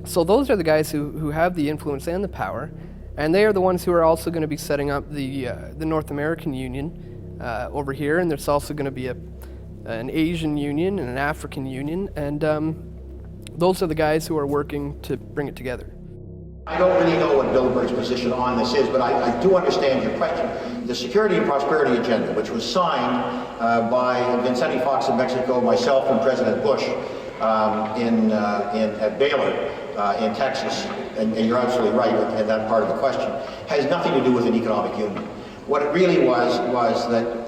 So those are the guys who have the influence and the power, and they are the ones who are also going to be setting up the North American Union over here, and there's also going to be an Asian Union and an African Union, and those are the guys who are working to bring it together. I don't really know what Bilderberg's position on this is, but I do understand your question. The Security and Prosperity Agenda, which was signed by Vicente Fox of Mexico, myself, and President Bush at Baylor in Texas, and you're absolutely right in that part of the question, has nothing to do with an economic union. What it really was that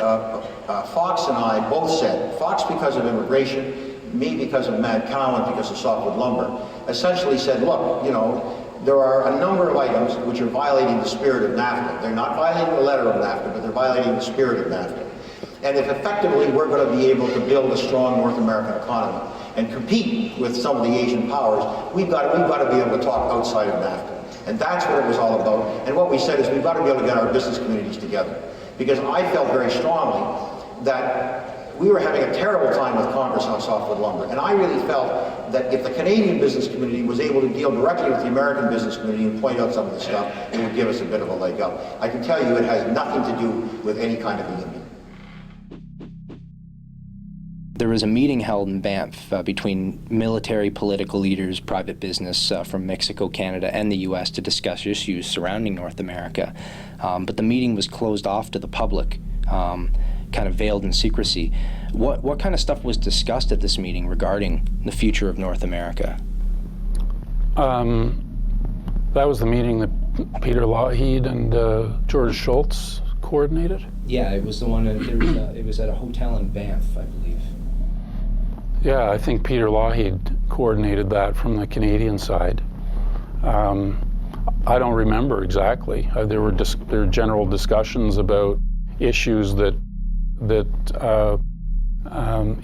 Fox and I both said, Fox because of immigration, me because of Mad Cow and because of softwood lumber, essentially said, look, there are a number of items which are violating the spirit of NAFTA. They're not violating the letter of NAFTA, but they're violating the spirit of NAFTA. And if effectively we're going to be able to build a strong North American economy and compete with some of the Asian powers, we've got to be able to talk outside of NAFTA. And that's what it was all about. And what we said is we've got to be able to get our business communities together. Because I felt very strongly that we were having a terrible time with Congress on softwood lumber. And I really felt that if the Canadian business community was able to deal directly with the American business community and point out some of the stuff, it would give us a bit of a leg up. I can tell you it has nothing to do with any kind of a union. There was a meeting held in Banff between military, political leaders, private business from Mexico, Canada, and the U.S. to discuss issues surrounding North America. But the meeting was closed off to the public, kind of veiled in secrecy. What kind of stuff was discussed at this meeting regarding the future of North America? That was the meeting that Peter Lougheed and George Shultz coordinated? Yeah, it was the one, it was at a hotel in Banff, I believe. Yeah, I think Peter Lougheed coordinated that from the Canadian side. I don't remember exactly. There were general discussions about issues that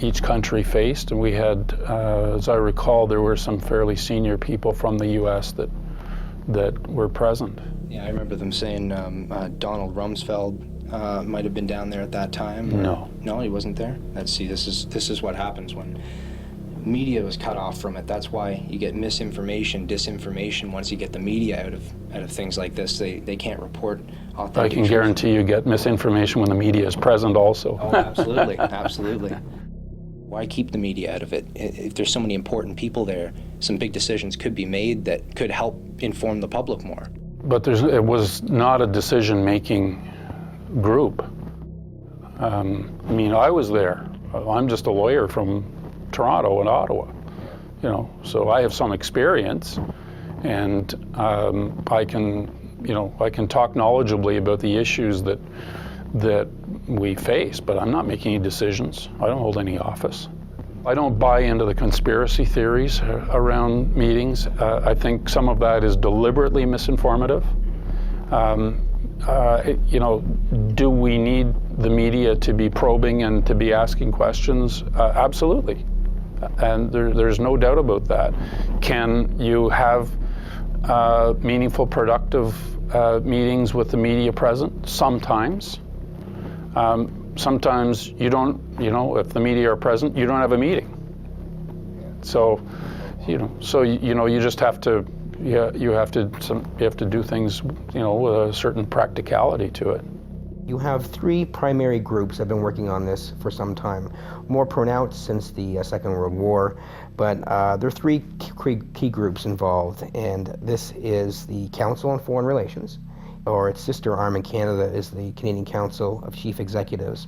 each country faced, and we had, as I recall, there were some fairly senior people from the U.S. that were present. Yeah, I remember them saying Donald Rumsfeld might have been down there at that time. No. No, he wasn't there? Let's see, this is what happens when media was cut off from it. That's why you get misinformation, disinformation. Once you get the media out of things like this, they can't report authentic. I can guarantee you get misinformation when the media is present also. Oh, absolutely, absolutely. Why keep the media out of it? If there's so many important people there, some big decisions could be made that could help inform the public more. But it was not a decision-making group. I mean, I was there. I'm just a lawyer from Toronto and Ottawa, so I have some experience, and I can talk knowledgeably about the issues that we face, but I'm not making any decisions. I don't hold any office. I don't buy into the conspiracy theories around meetings. I think some of that is deliberately misinformative. You know, do we need the media to be probing and to be asking questions? Absolutely. And there's no doubt about that. Can you have meaningful, productive meetings with the media present? Sometimes. Sometimes you don't, you know, if the media are present, you don't have a meeting. So, you know, you just have to, you have to do things, you know, with a certain practicality to it. You have three primary groups that have been working on this for some time, more pronounced since the Second World War, but there are three key groups involved, and this is the Council on Foreign Relations, or its sister arm in Canada is the Canadian Council of Chief Executives,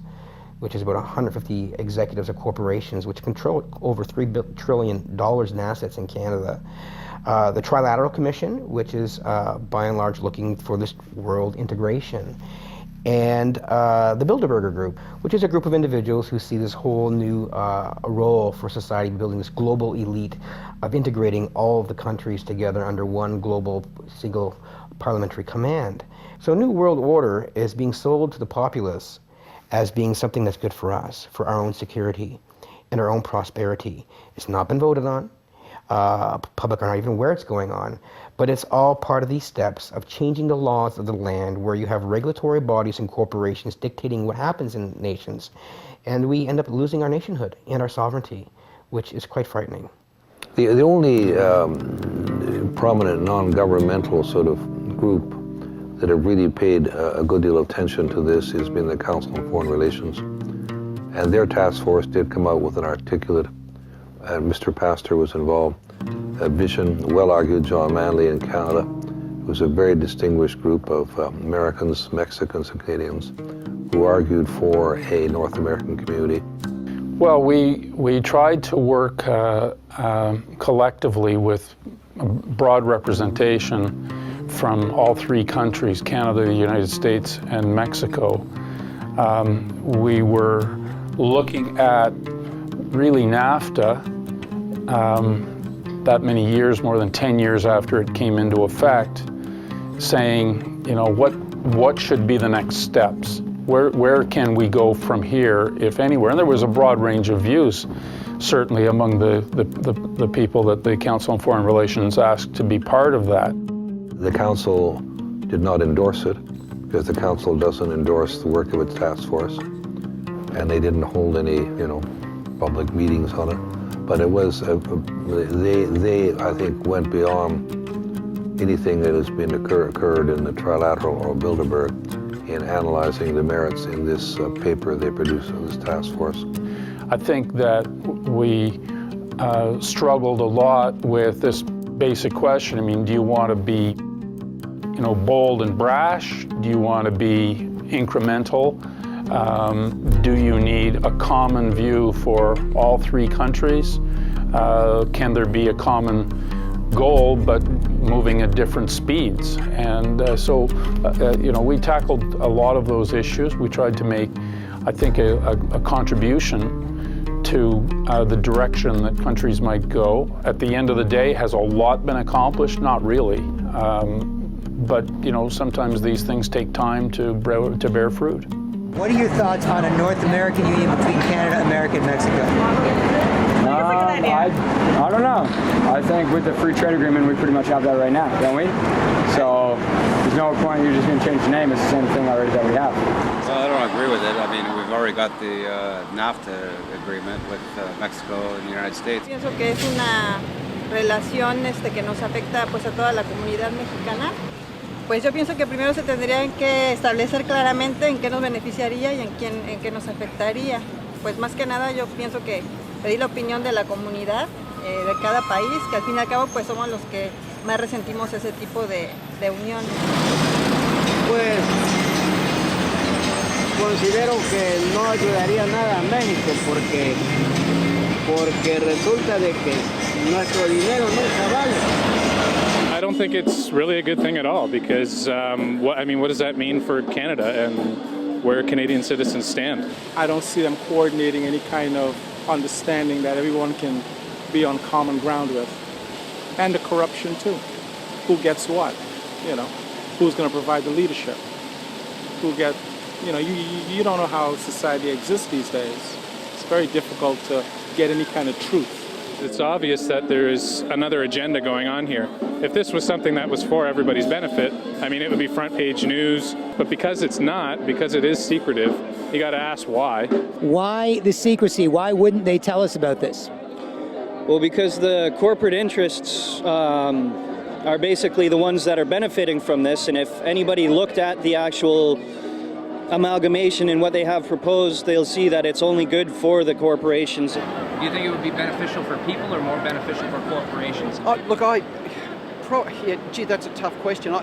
which is about 150 executives of corporations which control over $3 trillion in assets in Canada. The Trilateral Commission, which is by and large looking for this world integration. And the Bilderberger Group, which is a group of individuals who see this whole new role for society, building this global elite of integrating all of the countries together under one global single parliamentary command. So a new world order is being sold to the populace as being something that's good for us, for our own security and our own prosperity. It's not been voted on. Public are not even aware it's going on. But it's all part of these steps of changing the laws of the land, where you have regulatory bodies and corporations dictating what happens in nations. And we end up losing our nationhood and our sovereignty, which is quite frightening. The only prominent non-governmental sort of group that have really paid a good deal of attention to this has been the Council on Foreign Relations. And their task force did come out with an articulate, and Mr. Pastor was involved, a vision, well-argued. John Manley in Canada. It was a very distinguished group of Americans, Mexicans, and Canadians who argued for a North American community. Well, we tried to work collectively with broad representation from all three countries, Canada, the United States, and Mexico. We were looking at really NAFTA that many years, more than 10 years after it came into effect, saying, you know, what should be the next steps? Where can we go from here, if anywhere? And there was a broad range of views, certainly among the people that the Council on Foreign Relations asked to be part of that. The Council did not endorse it, because the Council doesn't endorse the work of its task force, and they didn't hold any, you know, public meetings on it. But it was, they I think, went beyond anything that has been occurred in the Trilateral or Bilderberg in analyzing the merits in this paper they produced in this task force. I think that we struggled a lot with this basic question. I mean, do you want to be, you know, bold and brash? Do you want to be incremental? Do you need a common view for all three countries? Can there be a common goal, but moving at different speeds? And you know, we tackled a lot of those issues. We tried to make, I think, a contribution to the direction that countries might go. At the end of the day, has a lot been accomplished? Not really. But, you know, sometimes these things take time to bear fruit. What are your thoughts on a North American union between Canada, America, and Mexico? I don't know. I think with the free trade agreement, we pretty much have that right now, don't we? So there's no point, you're just going to change the name. It's the same thing already that we have. Well, I don't agree with it. I mean, we've already got the NAFTA agreement with Mexico and the United States. Pienso que es una relación que nos afecta pues a toda la comunidad mexicana. Pues yo pienso que primero se tendrían que establecer claramente en qué nos beneficiaría y en qué nos afectaría. Pues más que nada yo pienso que pedir la opinión de la comunidad de cada país, que al fin y al cabo pues somos los que más resentimos ese tipo de unión. Pues considero que no ayudaría nada a México porque resulta de que nuestro dinero nunca vale. I don't think it's really a good thing at all because, what does that mean for Canada and where Canadian citizens stand? I don't see them coordinating any kind of understanding that everyone can be on common ground with. And the corruption too. Who gets what? You know, who's going to provide the leadership? Who get, you know, you don't know how society exists these days. It's very difficult to get any kind of truth. It's obvious that there is another agenda going on here. If this was something that was for everybody's benefit, I mean, it would be front page news. But because it's not, because it is secretive, you got to ask why. Why the secrecy? Why wouldn't they tell us about this? Well, because the corporate interests are basically the ones that are benefiting from this, and if anybody looked at the actual amalgamation and what they have proposed, they'll see that it's only good for the corporations. Do you think it would be beneficial for people or more beneficial for corporations? Gee, that's a tough question.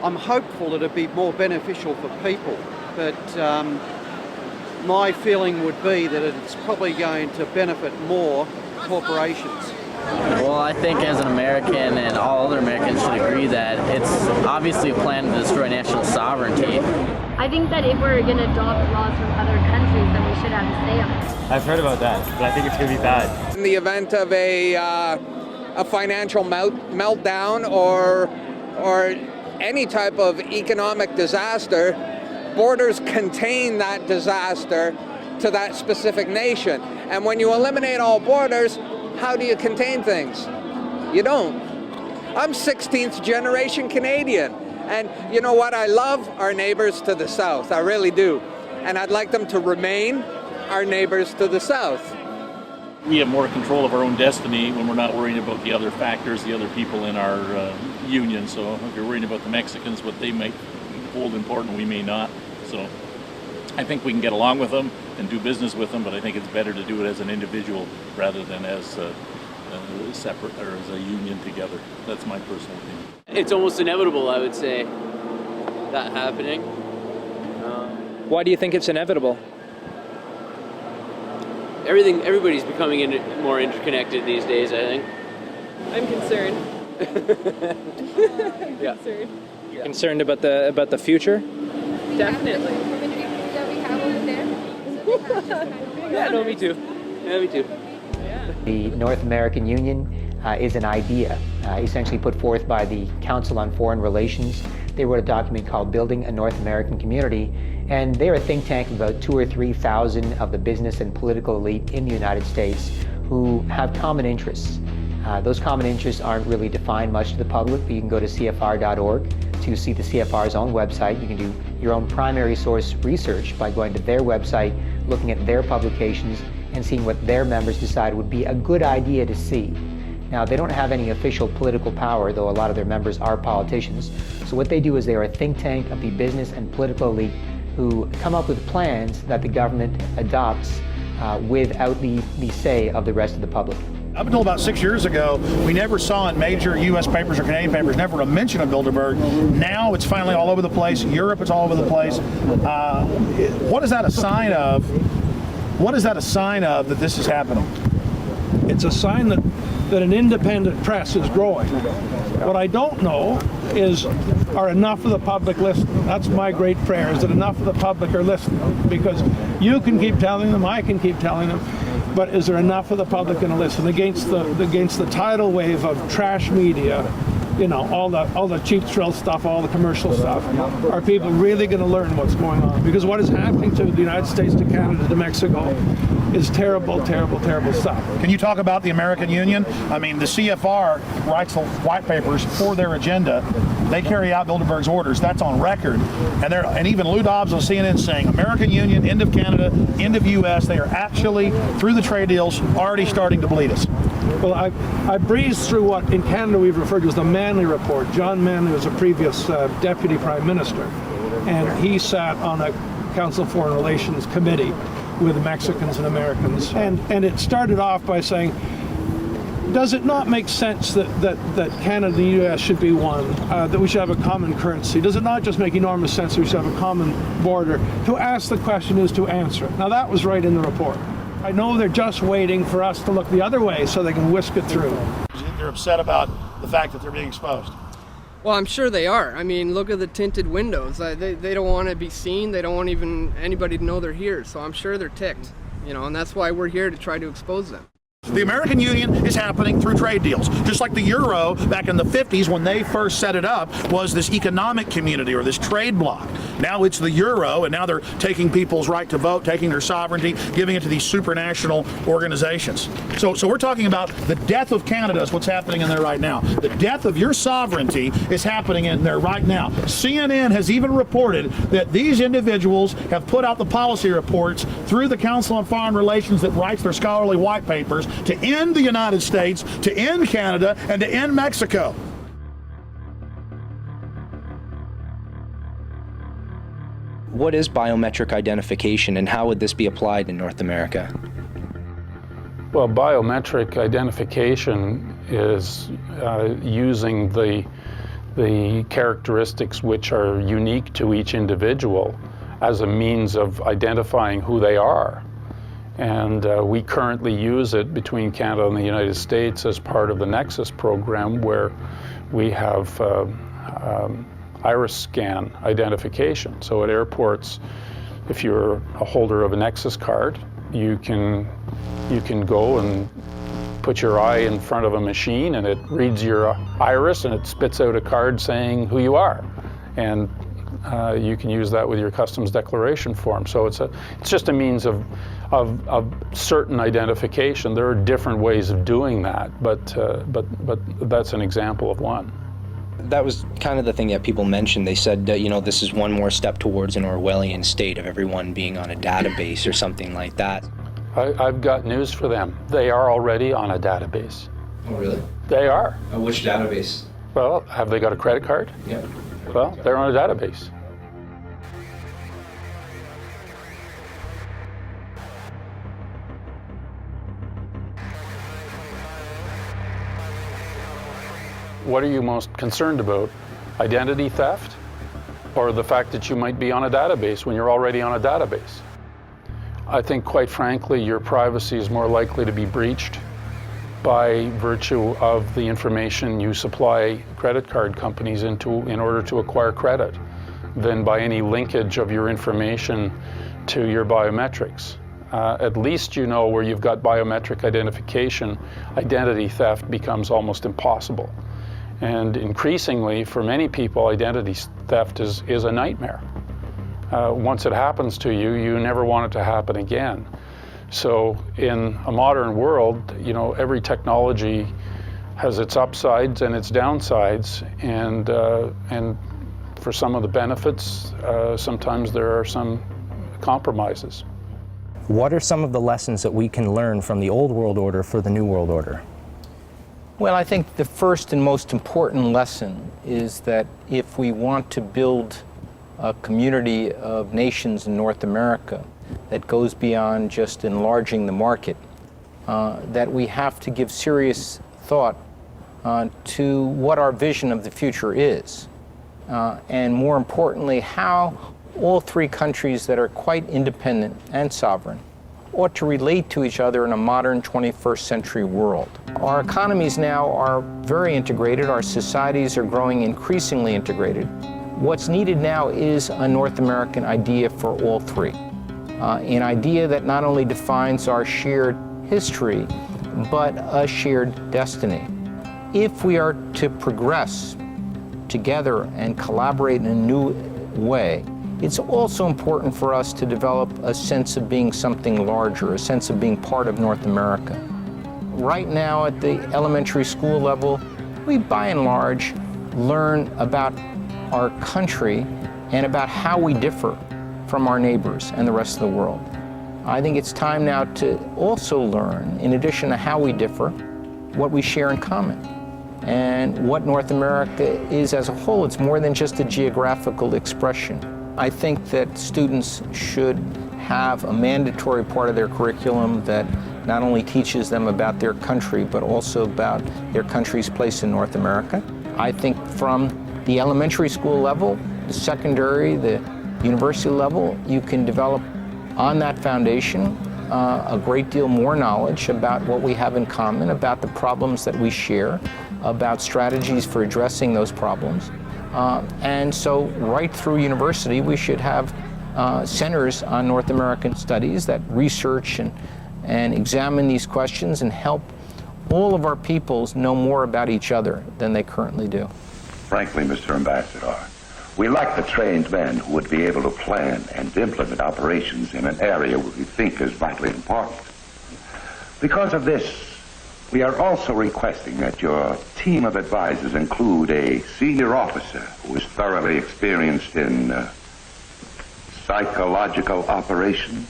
I'm hopeful it'd be more beneficial for people, but my feeling would be that it's probably going to benefit more corporations. Well, I think as an American and all other Americans should agree that it's obviously a plan to destroy national sovereignty. I think that if we're going to adopt laws from other countries, then we should have a say on it. I've heard about that, but I think it's going to be bad. In the event of a financial meltdown or any type of economic disaster, borders contain that disaster to that specific nation. And when you eliminate all borders, how do you contain things? You don't. I'm 16th generation Canadian. And you know what? I love our neighbors to the south. I really do. And I'd like them to remain our neighbors to the south. We have more control of our own destiny when we're not worrying about the other factors, the other people in our union. So if you're worrying about the Mexicans, what they might hold important, we may not. So I think we can get along with them and do business with them, but I think it's better to do it as an individual rather than as separate or as a union together. That's my personal opinion. It's almost inevitable, I would say, that happening. Why do you think it's inevitable? Everybody's becoming more interconnected these days, I think. I'm concerned. Yeah. You're concerned about the future? Definitely. Yeah, no, me too. Yeah, me too. The North American Union is an idea essentially put forth by the Council on Foreign Relations. They wrote a document called Building a North American Community, and they're a think tank of about 2,000 or 3,000 of the business and political elite in the United States who have common interests. Those common interests aren't really defined much to the public, but you can go to CFR.org to see the CFR's own website. You can do your own primary source research by going to their website, looking at their publications, and seeing what their members decide would be a good idea to see. Now, they don't have any official political power, though a lot of their members are politicians. So what they do is they are a think tank of the business and political elite who come up with plans that the government adopts without the say of the rest of the public. Up until about 6 years ago, we never saw in major U.S. papers or Canadian papers never a mention of Bilderberg. Now it's finally all over the place. Europe, it's all over the place. What is that a sign of? What is that a sign of that this is happening? It's a sign that an independent press is growing. What I don't know is, are enough of the public listening? That's my great prayer, is that enough of the public are listening. Because you can keep telling them, I can keep telling them, but is there enough of the public going to listen against the tidal wave of trash media? You know, all the cheap thrill stuff, all the commercial stuff. Are people really going to learn what's going on? Because what is happening to the United States, to Canada, to Mexico is terrible, terrible, terrible stuff. Can you talk about the American Union? I mean, the CFR writes the white papers for their agenda. They carry out Bilderberg's orders. That's on record. And even Lou Dobbs on CNN saying, American Union, end of Canada, end of U.S. They are actually, through the trade deals, already starting to bleed us. Well, I breezed through what in Canada we've referred to as the Manley Report. John Manley was a previous Deputy Prime Minister, and he sat on a Council of Foreign Relations committee with Mexicans and Americans. And it started off by saying, does it not make sense that Canada and the U.S. should be one, that we should have a common currency? Does it not just make enormous sense that we should have a common border? To ask the question is to answer it. Now that was right in the report. I know they're just waiting for us to look the other way so they can whisk it through. They're upset about the fact that they're being exposed. Well, I'm sure they are. I mean, look at the tinted windows. They don't want to be seen. They don't want even anybody to know they're here. So I'm sure they're ticked. you know, and that's why we're here to try to expose them. The American Union is happening through trade deals. Just like the Euro back in the 50s when they first set it up was this economic community or this trade bloc. Now it's the Euro, and now they're taking people's right to vote, taking their sovereignty, giving it to these supranational organizations. So we're talking about the death of Canada is what's happening in there right now. The death of your sovereignty is happening in there right now. CNN has even reported that these individuals have put out the policy reports through the Council on Foreign Relations that writes their scholarly white papers to end the United States, to end Canada, and to end Mexico. What is biometric identification, and how would this be applied in North America? Well, biometric identification is using the characteristics which are unique to each individual as a means of identifying who they are. And we currently use it between Canada and the United States as part of the Nexus program, where we have iris scan identification. So at airports, if you're a holder of a Nexus card, you can go and put your eye in front of a machine, and it reads your iris and it spits out a card saying who you are. And you can use that with your customs declaration form. So it's just a means of certain identification. There are different ways of doing that, but that's an example of one. That was kind of the thing that people mentioned. They said, you know, this is one more step towards an Orwellian state of everyone being on a database or something like that. I've got news for them. They are already on a database. Oh, really? They are. Which database? Well, have they got a credit card? Yeah. Well, they're on a database. What are you most concerned about? Identity theft, or the fact that you might be on a database when you're already on a database? I think, quite frankly, your privacy is more likely to be breached by virtue of the information you supply credit card companies in order to acquire credit than by any linkage of your information to your biometrics. At least you know where you've got biometric identification, identity theft becomes almost impossible. And increasingly, for many people, identity theft is a nightmare. Once it happens to you, you never want it to happen again. So in a modern world, you know, every technology has its upsides and its downsides, and for some of the benefits, sometimes there are some compromises. What are some of the lessons that we can learn from the old world order for the new world order? Well, I think the first and most important lesson is that if we want to build a community of nations in North America that goes beyond just enlarging the market, that we have to give serious thought to what our vision of the future is. And more importantly, how all three countries that are quite independent and sovereign ought to relate to each other in a modern 21st century world. Our economies now are very integrated. Our societies are growing increasingly integrated. What's needed now is a North American idea for all three. An idea that not only defines our shared history, but a shared destiny. If we are to progress together and collaborate in a new way, it's also important for us to develop a sense of being something larger, a sense of being part of North America. Right now at the elementary school level, we by and large learn about our country and about how we differ from our neighbors and the rest of the world. I think it's time now to also learn, in addition to how we differ, what we share in common. And what North America is as a whole. It's more than just a geographical expression. I think that students should have a mandatory part of their curriculum that not only teaches them about their country, but also about their country's place in North America. I think from the elementary school level, the secondary, the university level, you can develop on that foundation a great deal more knowledge about what we have in common, about the problems that we share, about strategies for addressing those problems. And so right through university, we should have centers on North American studies that research and examine these questions and help all of our peoples know more about each other than they currently do. Frankly, Mr. Ambassador, we lack the trained men who would be able to plan and implement operations in an area we think is vitally important. Because of this, we are also requesting that your team of advisors include a senior officer who is thoroughly experienced in psychological operations.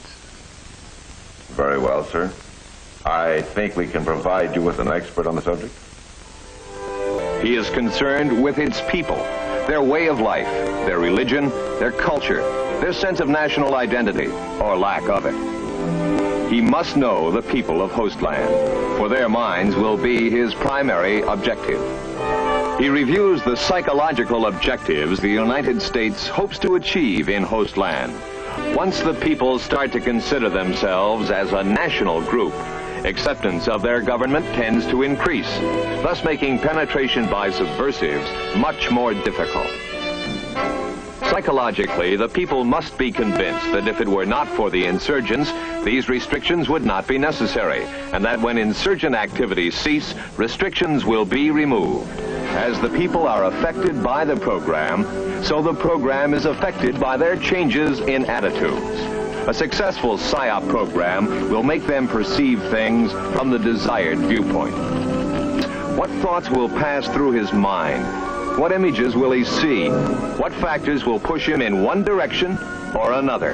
Very well, sir. I think we can provide you with an expert on the subject. He is concerned with its people, their way of life, their religion, their culture, their sense of national identity, or lack of it. He must know the people of Hostland, for their minds will be his primary objective. He reviews the psychological objectives the United States hopes to achieve in Hostland. Once the people start to consider themselves as a national group, acceptance of their government tends to increase, thus making penetration by subversives much more difficult. Psychologically, the people must be convinced that if it were not for the insurgents, these restrictions would not be necessary, and that when insurgent activities cease, restrictions will be removed. As the people are affected by the program, so the program is affected by their changes in attitudes. A successful PSYOP program will make them perceive things from the desired viewpoint. What thoughts will pass through his mind? What images will he see? What factors will push him in one direction or another?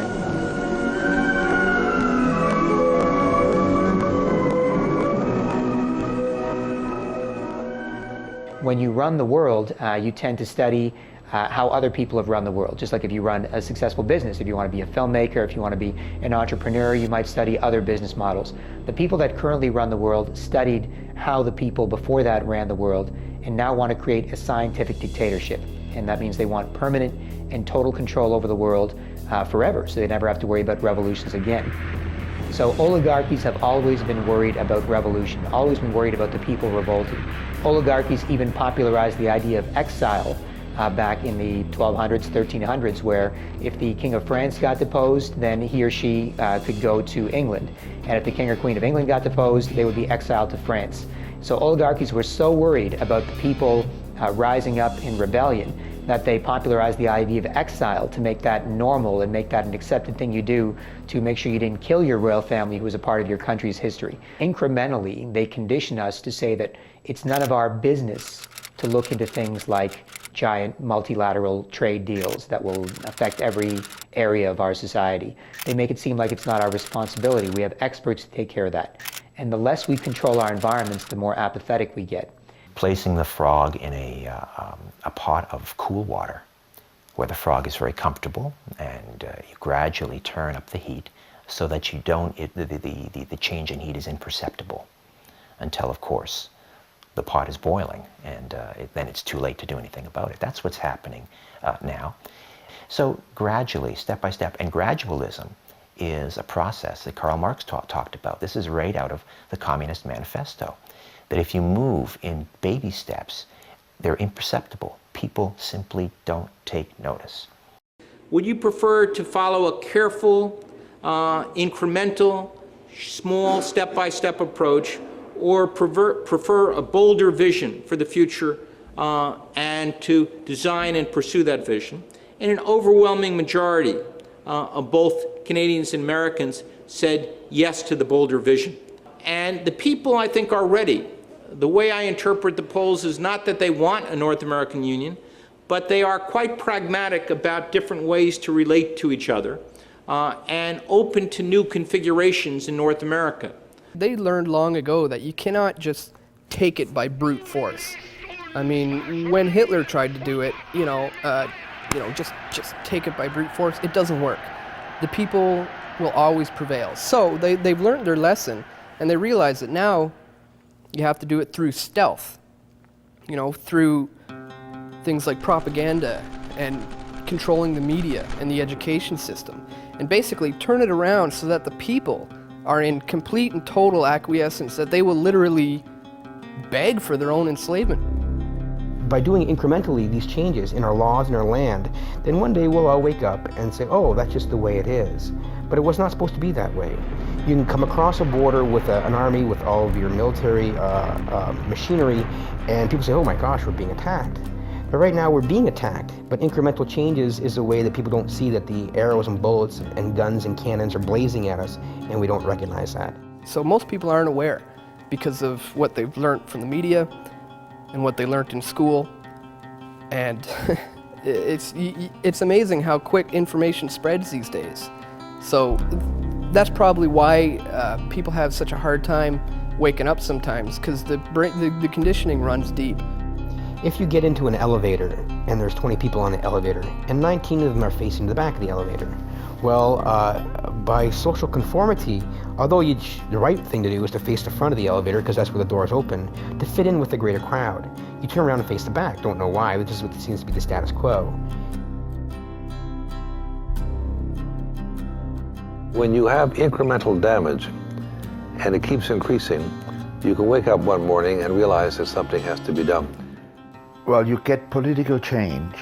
When you run the world, you tend to study how other people have run the world. Just like if you run a successful business, if you want to be a filmmaker, if you want to be an entrepreneur, you might study other business models. The people that currently run the world studied how the people before that ran the world and now want to create a scientific dictatorship. And that means they want permanent and total control over the world forever, so they never have to worry about revolutions again. So oligarchies have always been worried about revolution, always been worried about the people revolting. Oligarchies even popularized the idea of exile back in the 1200s, 1300s, where if the King of France got deposed, then he or she could go to England. And if the King or Queen of England got deposed, they would be exiled to France. So oligarchies were so worried about the people rising up in rebellion that they popularized the idea of exile to make that normal and make that an accepted thing you do to make sure you didn't kill your royal family who was a part of your country's history. Incrementally, they condition us to say that it's none of our business to look into things like giant multilateral trade deals that will affect every area of our society. They make it seem like it's not our responsibility. We have experts to take care of that. And the less we control our environments, the more apathetic we get. Placing the frog in a pot of cool water where the frog is very comfortable, and you gradually turn up the heat so that you don't, the change in heat is imperceptible until, of course, the pot is boiling, and then it's too late to do anything about it. That's what's happening now. So gradually, step by step, and gradualism is a process that Karl Marx talked about. This is right out of the Communist Manifesto. That if you move in baby steps, they're imperceptible. People simply don't take notice. Would you prefer to follow a careful, incremental, small, step-by-step approach, or prefer a bolder vision for the future and to design and pursue that vision? And an overwhelming majority of both Canadians and Americans said yes to the bolder vision. And the people, I think, are ready. The way I interpret the polls is not that they want a North American Union, but they are quite pragmatic about different ways to relate to each other and open to new configurations in North America. They learned long ago that you cannot just take it by brute force. I mean, when Hitler tried to do it, just take it by brute force, it doesn't work. The people will always prevail. So they've learned their lesson, and they realize that now you have to do it through stealth, through things like propaganda and controlling the media and the education system, and basically turn it around so that the people are in complete and total acquiescence, that they will literally beg for their own enslavement. by doing incrementally these changes in our laws and our land, then one day we'll all wake up and say, oh, that's just the way it is. But it was not supposed to be that way. You can come across a border with an army with all of your military machinery, and people say, oh my gosh, we're being attacked. But right now we're being attacked, but incremental changes is a way that people don't see that the arrows and bullets and guns and cannons are blazing at us, and we don't recognize that. So most people aren't aware because of what they've learned from the media and what they learned in school. And it's amazing how quick information spreads these days. So that's probably why people have such a hard time waking up sometimes, because the conditioning runs deep. If you get into an elevator and there's 20 people on the elevator and 19 of them are facing the back of the elevator, well, by social conformity, although the right thing to do is to face the front of the elevator because that's where the door is open, to fit in with the greater crowd, you turn around and face the back. Don't know why, but this is what seems to be the status quo. When you have incremental damage and it keeps increasing, you can wake up one morning and realize that something has to be done. Well, you get political change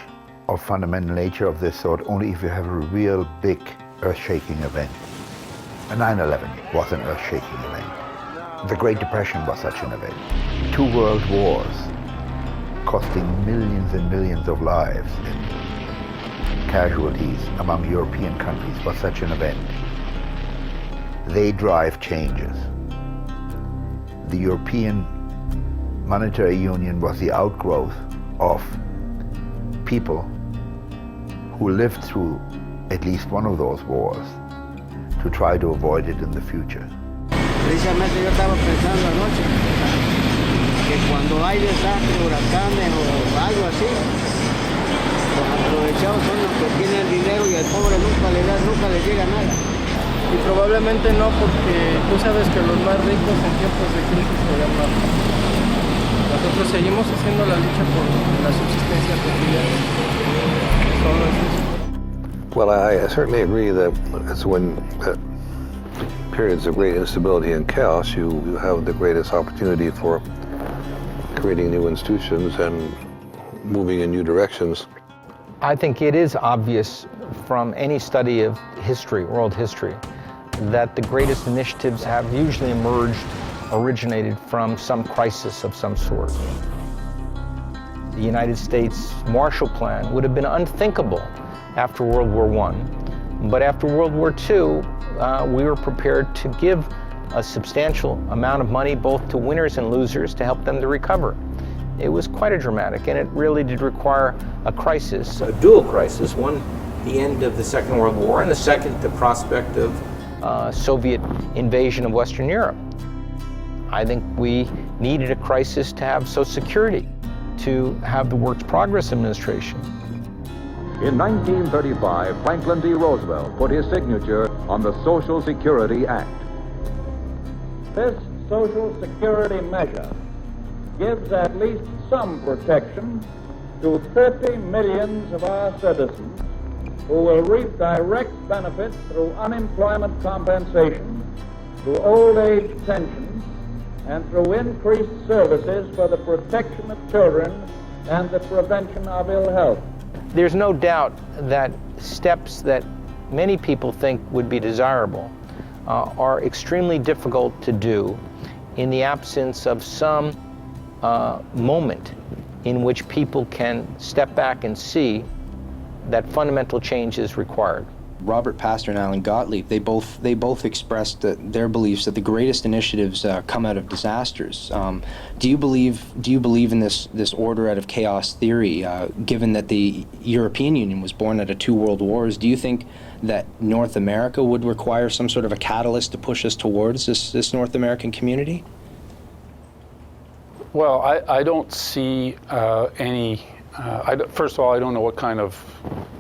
of fundamental nature of this sort only if you have a real big earth-shaking event. 9/11 was an earth-shaking event. The Great Depression was such an event. 2 world wars costing millions and millions of lives and casualties among European countries was such an event. They drive changes. The European Monetary Union was the outgrowth of people who lived through at least one of those wars to try to avoid it in the future. Precisamente yo estaba pensando anoche que cuando hay desastres, huracanes o algo así, los aprovechados son los que tienen dinero y al pobre nunca le llega nada. Y probablemente no, porque tú sabes que los más ricos en tiempos de crisis se ven más. Nosotros seguimos haciendo la lucha por la subsistencia cotidiana. Solo es eso. Well, I certainly agree that it's when periods of great instability and chaos, you have the greatest opportunity for creating new institutions and moving in new directions. I think it is obvious from any study of history, world history, that the greatest initiatives have usually originated from some crisis of some sort. The United States Marshall Plan would have been unthinkable after World War I, but after World War II, we were prepared to give a substantial amount of money both to winners and losers to help them to recover. It was quite a dramatic, and it really did require a crisis, a dual crisis, one the end of the Second World War, and the second the prospect of Soviet invasion of Western Europe. I think we needed a crisis to have Social Security, to have the Works Progress Administration. In 1935, Franklin D. Roosevelt put his signature on the Social Security Act. This Social Security measure gives at least some protection to 50 million of our citizens who will reap direct benefits through unemployment compensation, through old age pensions, and through increased services for the protection of children and the prevention of ill health. There's no doubt that steps that many people think would be desirable are extremely difficult to do in the absence of some moment in which people can step back and see that fundamental change is required. Robert Pastor and Alan Gottlieb, they both expressed their beliefs that the greatest initiatives come out of disasters. Do you believe in this order out of chaos theory? Given that the European Union was born out of 2 world wars, do you think that North America would require some sort of a catalyst to push us towards this North American community? Well, I don't see any. First of all, I don't know what kind of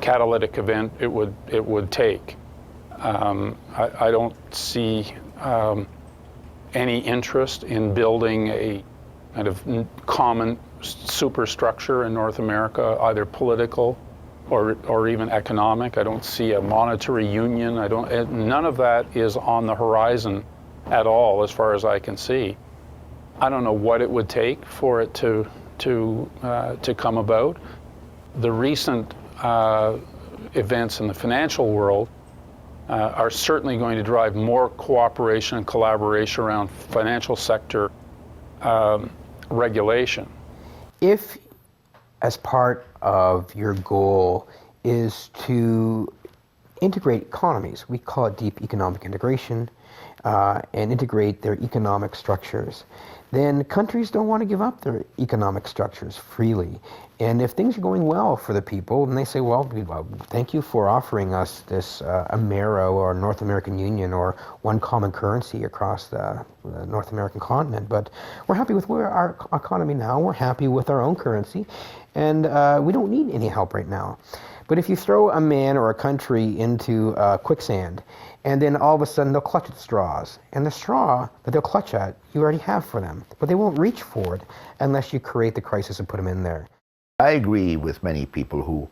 catalytic event it would take. I don't see any interest in building a kind of common superstructure in North America, either political or even economic. I don't see a monetary union. None of that is on the horizon at all, as far as I can see. I don't know what it would take for it to to come about. The recent events in the financial world are certainly going to drive more cooperation and collaboration around financial sector regulation. If, as part of your goal, is to integrate economies, we call it deep economic integration, and integrate their economic structures, then countries don't want to give up their economic structures freely. And if things are going well for the people, then they say, well, thank you for offering us this Amero or North American Union or one common currency across the North American continent, but we're happy with where our economy now, we're happy with our own currency, and we don't need any help right now. But if you throw a man or a country into quicksand, and then all of a sudden they'll clutch at straws, and the straw that they'll clutch at, you already have for them, but they won't reach for it unless you create the crisis and put them in there. I agree with many people who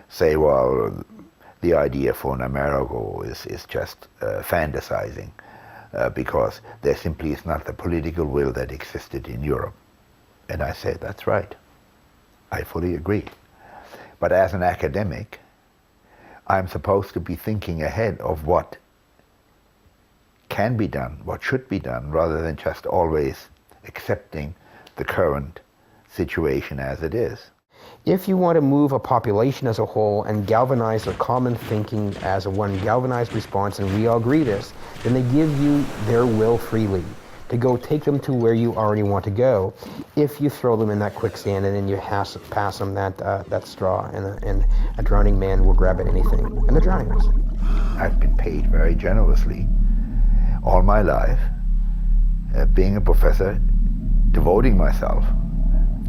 say, well, the idea for an Amerigo is just fantasizing because there simply is not the political will that existed in Europe. And I say, that's right. I fully agree. But as an academic, I'm supposed to be thinking ahead of what can be done, what should be done, rather than just always accepting the current situation as it is. If you want to move a population as a whole and galvanize their common thinking as a one galvanized response, and we all agree this, then they give you their will freely to go take them to where you already want to go. If you throw them in that quicksand and then you pass them that straw, and a drowning man will grab at anything, and they're drowning us. I've been paid very generously all my life, being a professor, devoting myself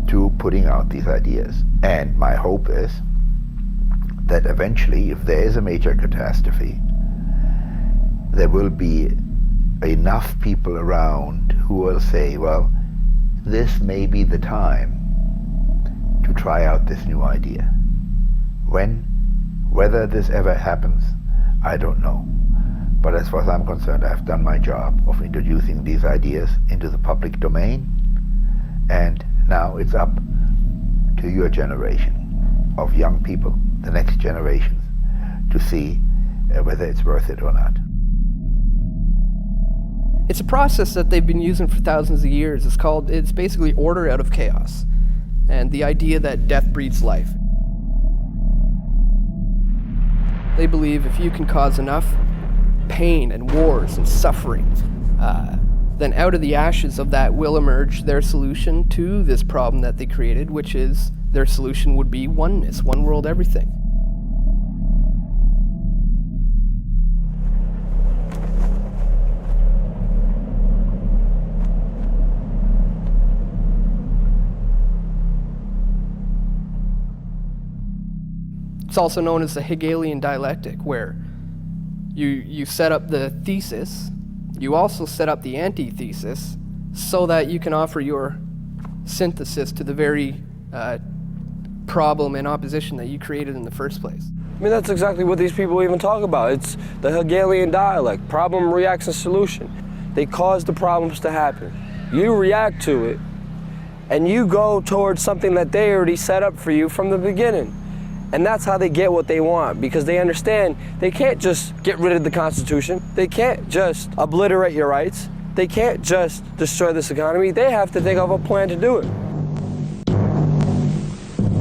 to putting out these ideas. And my hope is that eventually, if there is a major catastrophe, there will be enough people around who will say, well, this may be the time to try out this new idea. Whether this ever happens, I don't know. But as far as I'm concerned, I've done my job of introducing these ideas into the public domain, and now it's up to your generation of young people, the next generations, to see whether it's worth it or not. It's a process that they've been using for thousands of years. It's basically order out of chaos, and the idea that death breeds life. They believe if you can cause enough pain and wars and suffering, then out of the ashes of that will emerge their solution to this problem that they created, which is their solution would be oneness, one world, everything. It's also known as the Hegelian dialectic, where you set up the thesis, you also set up the antithesis, so that you can offer your synthesis to the very problem and opposition that you created in the first place. I mean, that's exactly what these people even talk about. It's the Hegelian dialect, problem, reaction, solution. They cause the problems to happen. You react to it, and you go towards something that they already set up for you from the beginning. And that's how they get what they want, because they understand they can't just get rid of the Constitution. They can't just obliterate your rights. They can't just destroy this economy. They have to think of a plan to do it.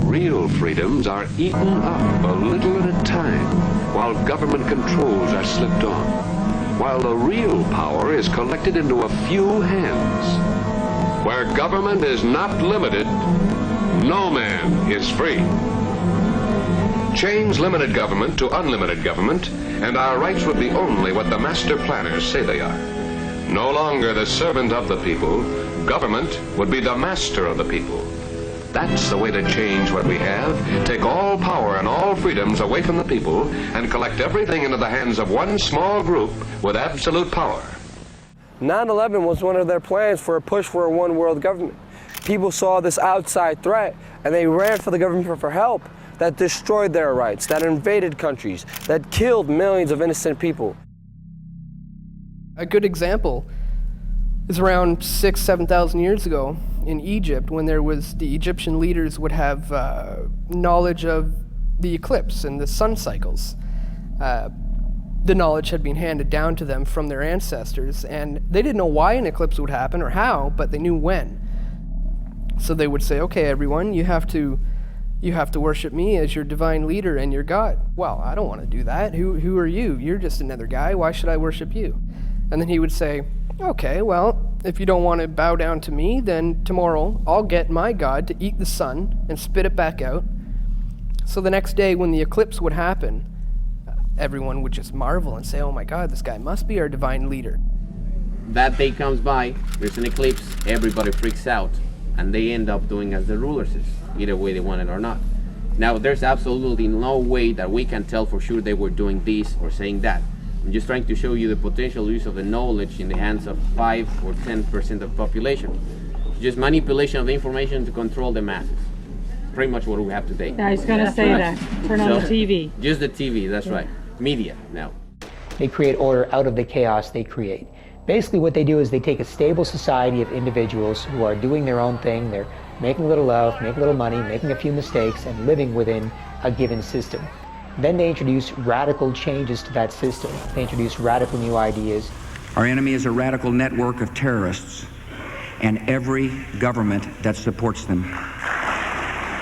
Real freedoms are eaten up a little at a time, while government controls are slipped on, while the real power is collected into a few hands. Where government is not limited, no man is free. Change limited government to unlimited government, and our rights would be only what the master planners say they are. No longer the servant of the people, government would be the master of the people. That's the way to change what we have. Take all power and all freedoms away from the people and collect everything into the hands of one small group with absolute power. 9/11 was one of their plans for a push for a one world government. People saw this outside threat and they ran for the government for help. That destroyed their rights, that invaded countries, that killed millions of innocent people. A good example is around 6,000 to 7,000 years ago in Egypt when the Egyptian leaders would have knowledge of the eclipse and the sun cycles. The knowledge had been handed down to them from their ancestors, and they didn't know why an eclipse would happen or how, but they knew when. So they would say, okay, everyone, you have to worship me as your divine leader and your God. Well, I don't want to do that. Who are you? You're just another guy. Why should I worship you? And then he would say, okay, well, if you don't want to bow down to me, then tomorrow I'll get my God to eat the sun and spit it back out. So the next day when the eclipse would happen, everyone would just marvel and say, oh my God, this guy must be our divine leader. That day comes by, there's an eclipse, everybody freaks out, and they end up doing as the rulers is, either way they want it or not. Now, there's absolutely no way that we can tell for sure they were doing this or saying that. I'm just trying to show you the potential use of the knowledge in the hands of 5 or 10% of the population. Just manipulation of the information to control the masses. Pretty much what we have today. I was going to say that. Turn on the TV. Just the TV, that's right. Media now. They create order out of the chaos they create. Basically what they do is they take a stable society of individuals who are doing their own thing. They're making a little love, making a little money, making a few mistakes, and living within a given system. Then they introduce radical changes to that system. They introduce radical new ideas. Our enemy is a radical network of terrorists and every government that supports them.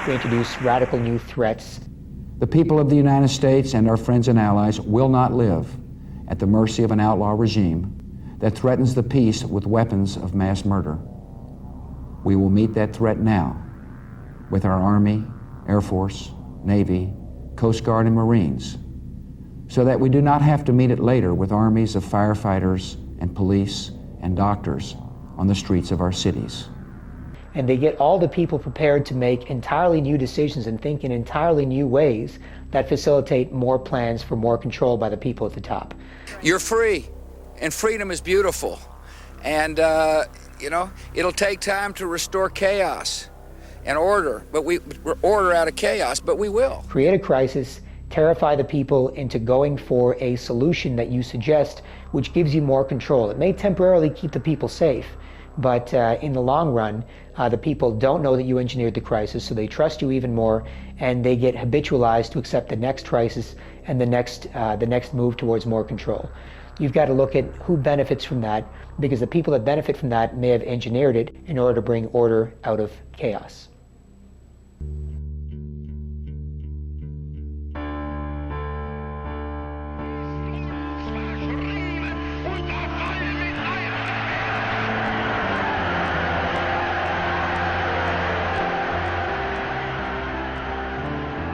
They introduce radical new threats. The people of the United States and our friends and allies will not live at the mercy of an outlaw regime that threatens the peace with weapons of mass murder. We will meet that threat now with our Army, Air Force, Navy, Coast Guard, and Marines, so that we do not have to meet it later with armies of firefighters and police and doctors on the streets of our cities. And they get all the people prepared to make entirely new decisions and think in entirely new ways that facilitate more plans for more control by the people at the top. You're free, and freedom is beautiful. And, it'll take time to restore chaos and order, order out of chaos, but we will. Create a crisis, terrify the people into going for a solution that you suggest, which gives you more control. It may temporarily keep the people safe, but in the long run, the people don't know that you engineered the crisis, so they trust you even more, and they get habitualized to accept the next crisis and the next move towards more control. You've got to look at who benefits from that, because the people that benefit from that may have engineered it in order to bring order out of chaos.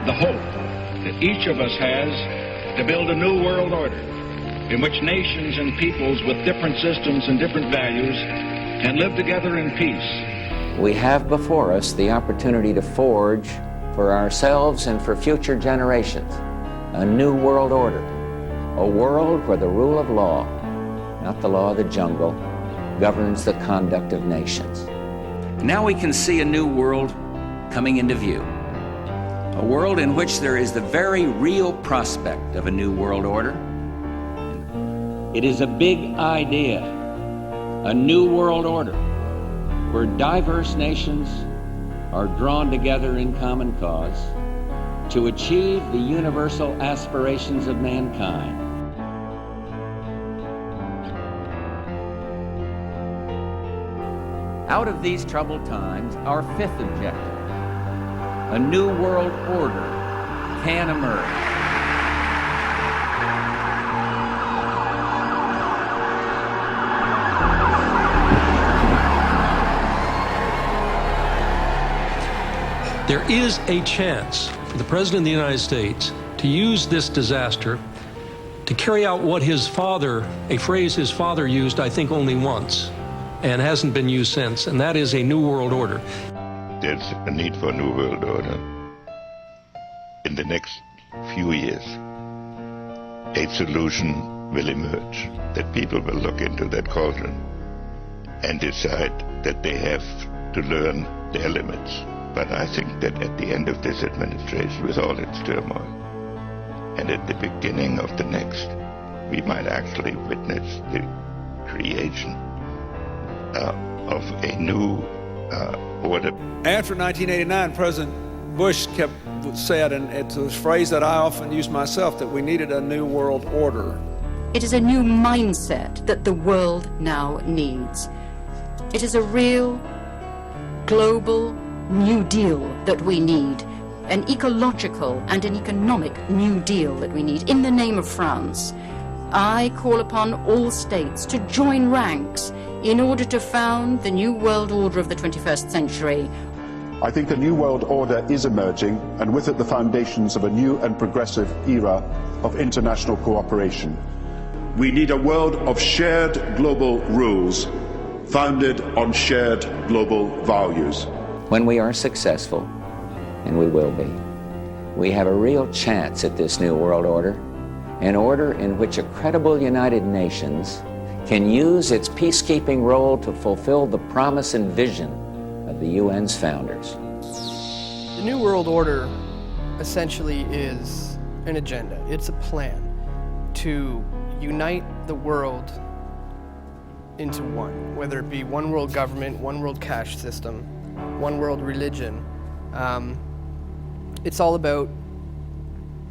The hope that each of us has to build a new world order in which nations and peoples with different systems and different values can live together in peace. We have before us the opportunity to forge for ourselves and for future generations a new world order, a world where the rule of law, not the law of the jungle, governs the conduct of nations. Now we can see a new world coming into view. A world in which there is the very real prospect of a new world order. It is a big idea, a new world order, where diverse nations are drawn together in common cause to achieve the universal aspirations of mankind. Out of these troubled times, our fifth objective, a new world order, can emerge. There is a chance for the President of the United States to use this disaster to carry out what his father, a phrase his father used, I think, only once, and hasn't been used since, and that is a new world order. There's a need for a new world order. In the next few years, a solution will emerge, that people will look into that cauldron and decide that they have to learn their limits. But I think that at the end of this administration, with all its turmoil, and at the beginning of the next, we might actually witness the creation of a new order. After 1989, President Bush said, and it's a phrase that I often use myself, that we needed a new world order. It is a new mindset that the world now needs. It is a real, global New Deal that we need, an ecological and an economic New Deal that we need. In the name of France, I call upon all states to join ranks in order to found the new world order of the 21st century. I think a new world order is emerging, and with it the foundations of a new and progressive era of international cooperation. We need a world of shared global rules, founded on shared global values. When we are successful, and we will be, we have a real chance at this new world order, an order in which a credible United Nations can use its peacekeeping role to fulfill the promise and vision of the UN's founders. The New World Order essentially is an agenda. It's a plan to unite the world into one, whether it be one world government, one world cash system, one world religion. It's all about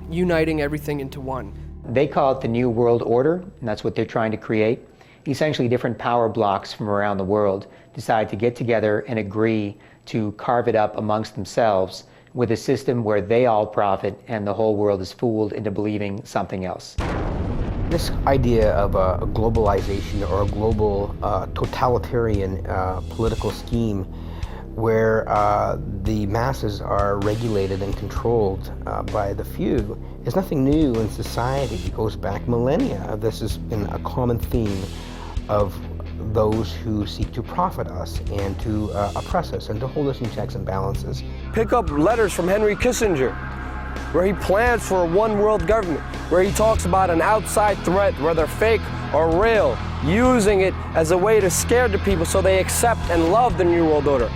uniting everything into one. They call it the New World Order, and that's what they're trying to create. Essentially, different power blocks from around the world decide to get together and agree to carve it up amongst themselves with a system where they all profit and the whole world is fooled into believing something else. This idea of a globalization or a global totalitarian political scheme where the masses are regulated and controlled by the few is nothing new in society. It goes back millennia. This has been a common theme of those who seek to profit us and to oppress us and to hold us in checks and balances. Pick up letters from Henry Kissinger, where he plans for a one world government, where he talks about an outside threat, whether fake or real, using it as a way to scare the people so they accept and love the New World Order.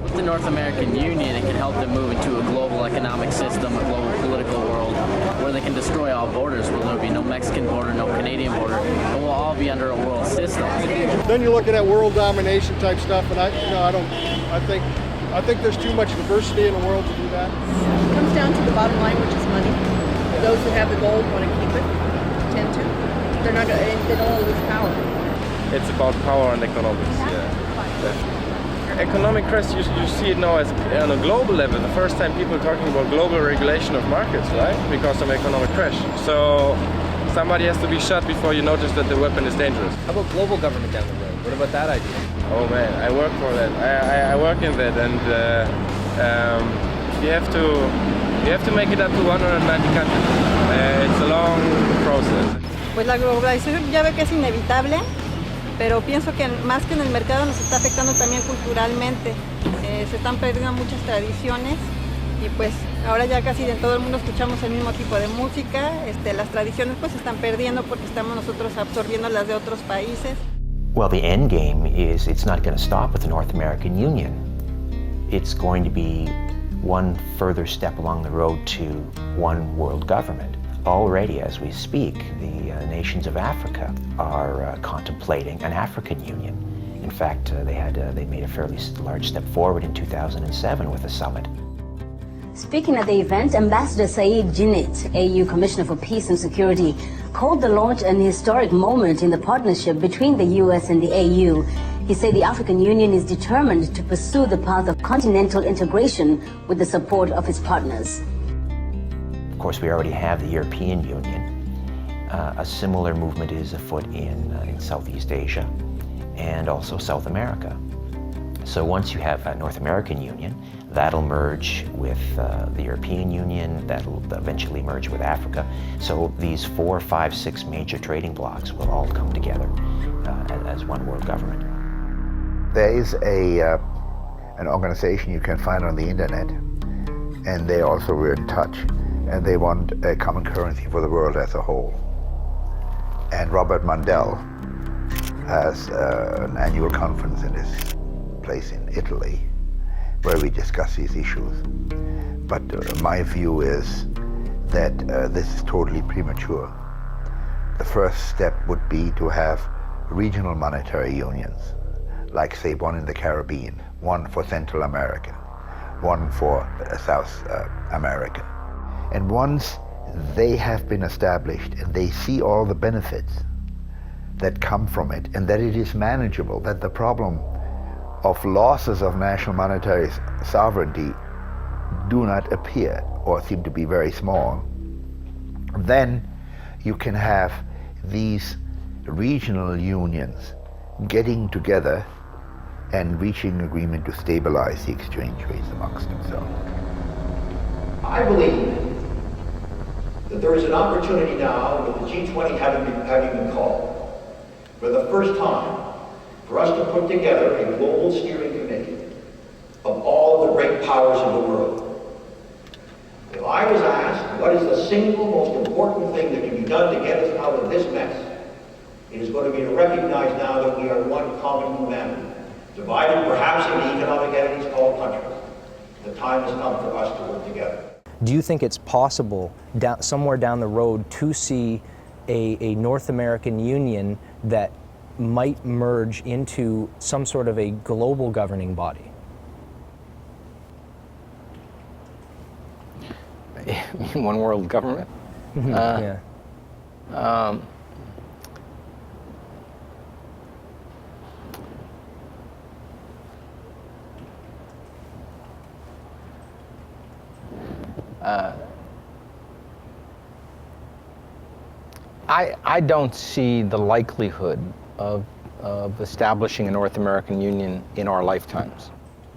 With the North American Union, it can help them move into a global economic system, a global political world, where they can destroy all borders, where there'll be no Mexican border, no Canadian border, and we'll all be under a world system. Then you're looking at world domination type stuff, and I think there's too much diversity in the world to do that. It comes down to the bottom line, which is money. Those that have the gold want to keep it, tend to. They don't want to lose power. It's about power and economics. Yeah. Economic crash, you see it now as on a global level. The first time people are talking about global regulation of markets, right? Because of economic crash. So somebody has to be shot before you notice that the weapon is dangerous. How about global government down the road? What about that idea? Oh man, I work for that. I work in that, and you have to make it up to 190 countries. It's a long process. Pues la globalización ya ve que es inevitable. Pero pienso que más que en el mercado nos está afectando también culturalmente. Se están perdiendo muchas tradiciones y pues ahora ya casi en todo el mundo escuchamos el mismo tipo de música. Las tradiciones pues se están perdiendo porque estamos nosotros absorbiendo las de otros países. Well, the end game is it's not going to stop with the North American Union. It's going to be one further step along the road to one world government. Already, as we speak, the nations of Africa are contemplating an African Union. In fact, they made a fairly large step forward in 2007 with a summit. Speaking at the event, Ambassador Saeed Djinnit, AU Commissioner for Peace and Security, called the launch an historic moment in the partnership between the US and the AU. He said the African Union is determined to pursue the path of continental integration with the support of its partners. Of course, we already have the European Union. A similar movement is afoot in Southeast Asia and also South America. So once you have a North American Union, that'll merge with the European Union, that'll eventually merge with Africa. So these 4, 5, 6 major trading blocs will all come together as one world government. There is an organization you can find on the internet, and they also were in touch, and they want a common currency for the world as a whole. And Robert Mundell has an annual conference in this place in Italy where we discuss these issues. But my view is that this is totally premature. The first step would be to have regional monetary unions, like say one in the Caribbean, one for Central America, one for South America. And once they have been established and they see all the benefits that come from it and that it is manageable, that the problem of losses of national monetary sovereignty do not appear or seem to be very small, then you can have these regional unions getting together and reaching an agreement to stabilize the exchange rates amongst themselves. I believe that there is an opportunity now, with the G20 having been called, for the first time, for us to put together a global steering committee of all of the great powers of the world. If I was asked what is the single most important thing that can be done to get us out of this mess, it is going to be to recognize now that we are one common humanity, divided perhaps into economic entities called countries. The time has come for us to work together. Do you think it's possible somewhere down the road to see a North American Union that might merge into some sort of a global governing body? One world government? Yeah. I don't see the likelihood of establishing a North American Union in our lifetimes.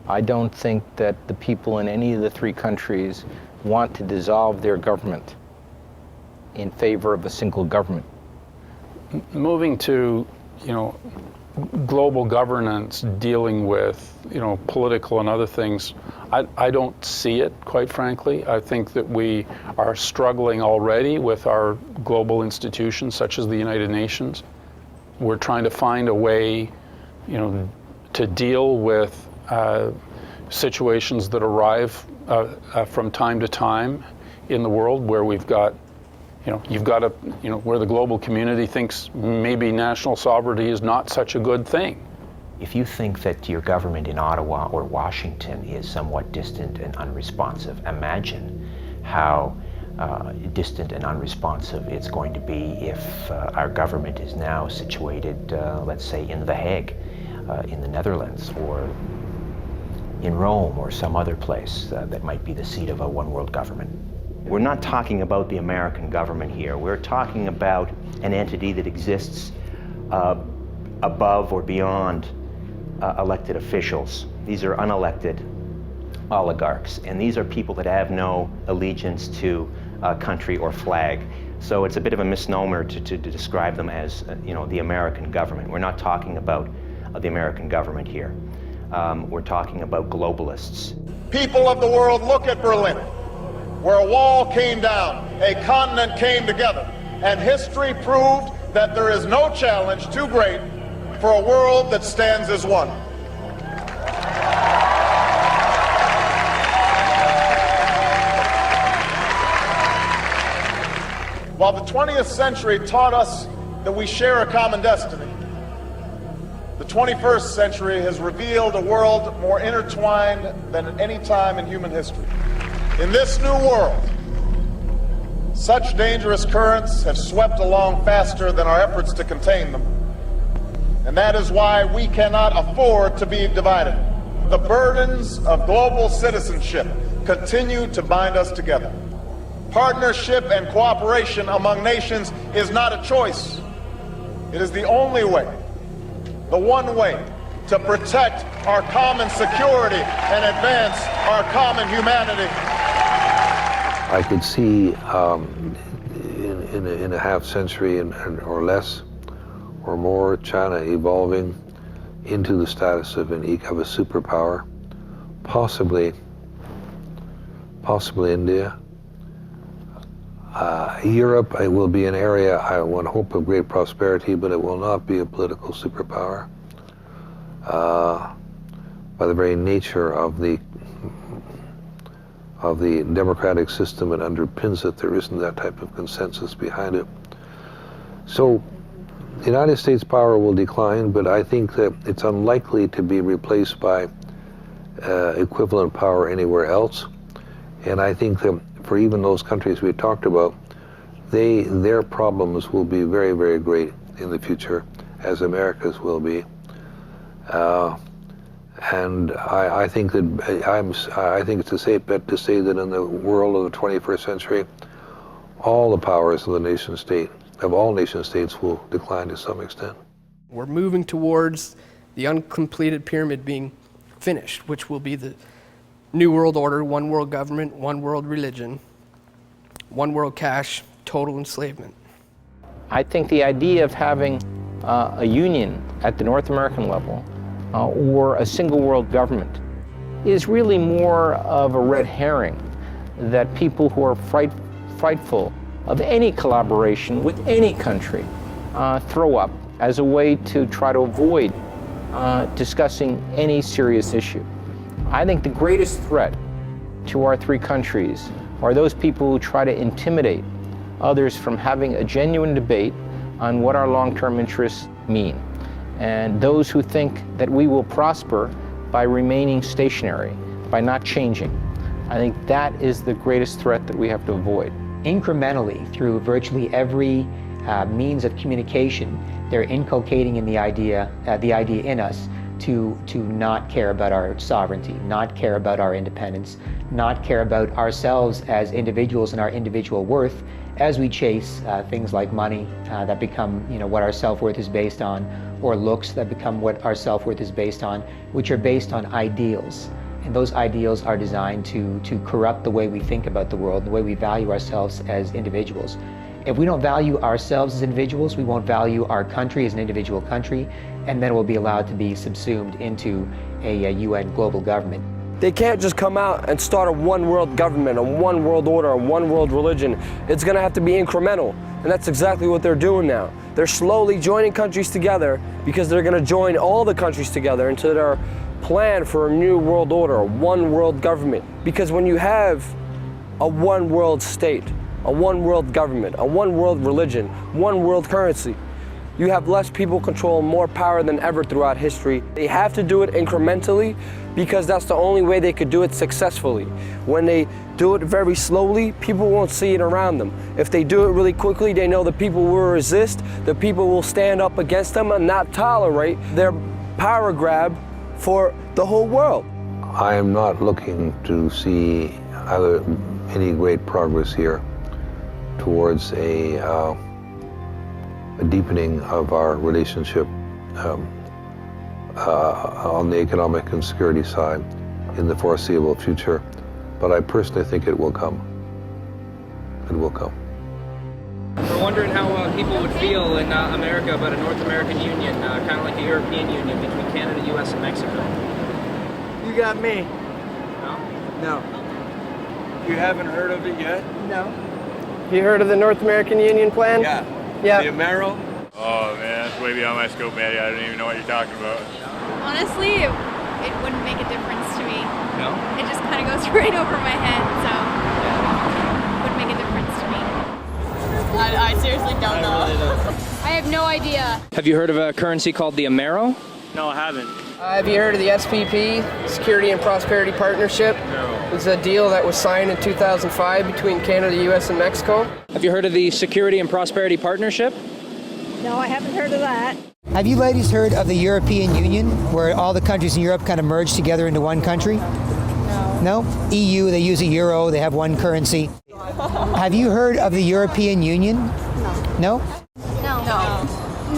I don't think that the people in any of the 3 countries want to dissolve their government in favor of a single government. Moving to, global governance, dealing with, political and other things, I don't see it, quite frankly. I think that we are struggling already with our global institutions, such as the United Nations. We're trying to find a way, to deal with situations that arrive from time to time in the world where we've got, where the global community thinks maybe national sovereignty is not such a good thing. If you think that your government in Ottawa or Washington is somewhat distant and unresponsive, imagine how distant and unresponsive it's going to be if our government is now situated, let's say, in The Hague, in the Netherlands, or in Rome, or some other place that might be the seat of a one world government. We're not talking about the American government here. We're talking about an entity that exists above or beyond elected officials. These are unelected oligarchs, and these are people that have no allegiance to country or flag. So it's a bit of a misnomer to describe them as, the American government. We're not talking about the American government here. We're talking about globalists. People of the world, look at Berlin, where a wall came down, a continent came together, and history proved that there is no challenge too great for a world that stands as one. While the 20th century taught us that we share a common destiny, the 21st century has revealed a world more intertwined than at any time in human history. In this new world, such dangerous currents have swept along faster than our efforts to contain them. And that is why we cannot afford to be divided. The burdens of global citizenship continue to bind us together. Partnership and cooperation among nations is not a choice. It is the only way, the one way, to protect our common security and advance our common humanity. I could see in a half century or less or more, China evolving into the status of a superpower, possibly India. Europe will be an area, I would hope, of great prosperity, but it will not be a political superpower. By the very nature of the democratic system that underpins it, there isn't that type of consensus behind it. So the United States power will decline, but I think that it's unlikely to be replaced by equivalent power anywhere else. And I think that for even those countries we talked about, their problems will be very, very great in the future, as America's will be. And I think that I think it's a safe bet to say that in the world of the 21st century, all the powers of the nation state, of all nation states, will decline to some extent. We're moving towards the uncompleted pyramid being finished, which will be the New World Order, one world government, one world religion, one world cash, total enslavement. I think the idea of having a union at the North American level or a single world government is really more of a red herring that people who are frightful of any collaboration with any country throw up as a way to try to avoid discussing any serious issue. I think the greatest threat to our three countries are those people who try to intimidate others from having a genuine debate on what our long-term interests mean, and those who think that we will prosper by remaining stationary, by not changing. I think that is the greatest threat that we have to avoid. Incrementally, through virtually every means of communication, they're inculcating in the idea in us to not care about our sovereignty, not care about our independence, not care about ourselves as individuals and our individual worth as we chase things like money that become, what our self-worth is based on, or looks that become what our self-worth is based on, which are based on ideals. And those ideals are designed to corrupt the way we think about the world, the way we value ourselves as individuals. If we don't value ourselves as individuals, we won't value our country as an individual country, and then we'll be allowed to be subsumed into a UN global government. They can't just come out and start a one world government, a one world order, a one world religion. It's gonna have to be incremental, and that's exactly what they're doing now. They're slowly joining countries together because they're gonna join all the countries together into their plan for a new world order, a one world government. Because when you have a one world state, a one world government, a one world religion, one world currency, you have less people control, more power than ever throughout history. They have to do it incrementally because that's the only way they could do it successfully. When they do it very slowly, people won't see it around them. If they do it really quickly, they know the people will resist, the people will stand up against them and not tolerate their power grab for the whole world. I am not looking to see any great progress here towards a deepening of our relationship on the economic and security side in the foreseeable future, but I personally think it will come. It will come. We're wondering how people would feel in America about a North American Union, kind of like a European Union between Canada, U.S., and Mexico. You got me. No? No. You haven't heard of it yet? No. You heard of the North American Union plan? Yeah. Yeah. The Amero? Oh man, that's way beyond my scope, Maddie. I don't even know what you're talking about. Honestly, it wouldn't make a difference to me. No? It just kind of goes right over my head, so it wouldn't make a difference to me. I seriously don't know. I have no idea. Have you heard of a currency called the Amero? No, I haven't. Have you heard of the SPP, Security and Prosperity Partnership? No. It's a deal that was signed in 2005 between Canada, U.S., and Mexico. Have you heard of the Security and Prosperity Partnership? No, I haven't heard of that. Have you ladies heard of the European Union, where all the countries in Europe kind of merge together into one country? No. No? EU, they use a euro, they have one currency. Have you heard of the European Union? No. No? No.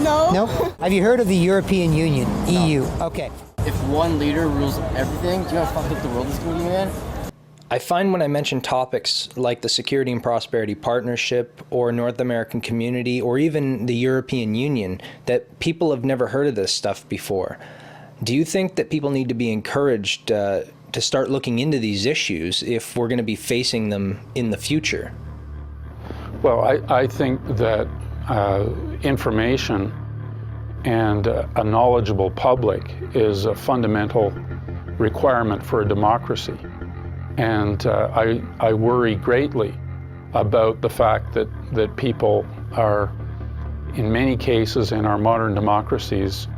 No. No? Have you heard of the European Union, EU? Okay. If one leader rules everything, do you know how fucked up the world is going to be, man? I find when I mention topics like the Security and Prosperity Partnership or North American Community or even the European Union that people have never heard of this stuff before. Do you think that people need to be encouraged to start looking into these issues if we're going to be facing them in the future? Well, I think that information and a knowledgeable public is a fundamental requirement for a democracy. And I worry greatly about the fact that people are, in many cases in our modern democracies,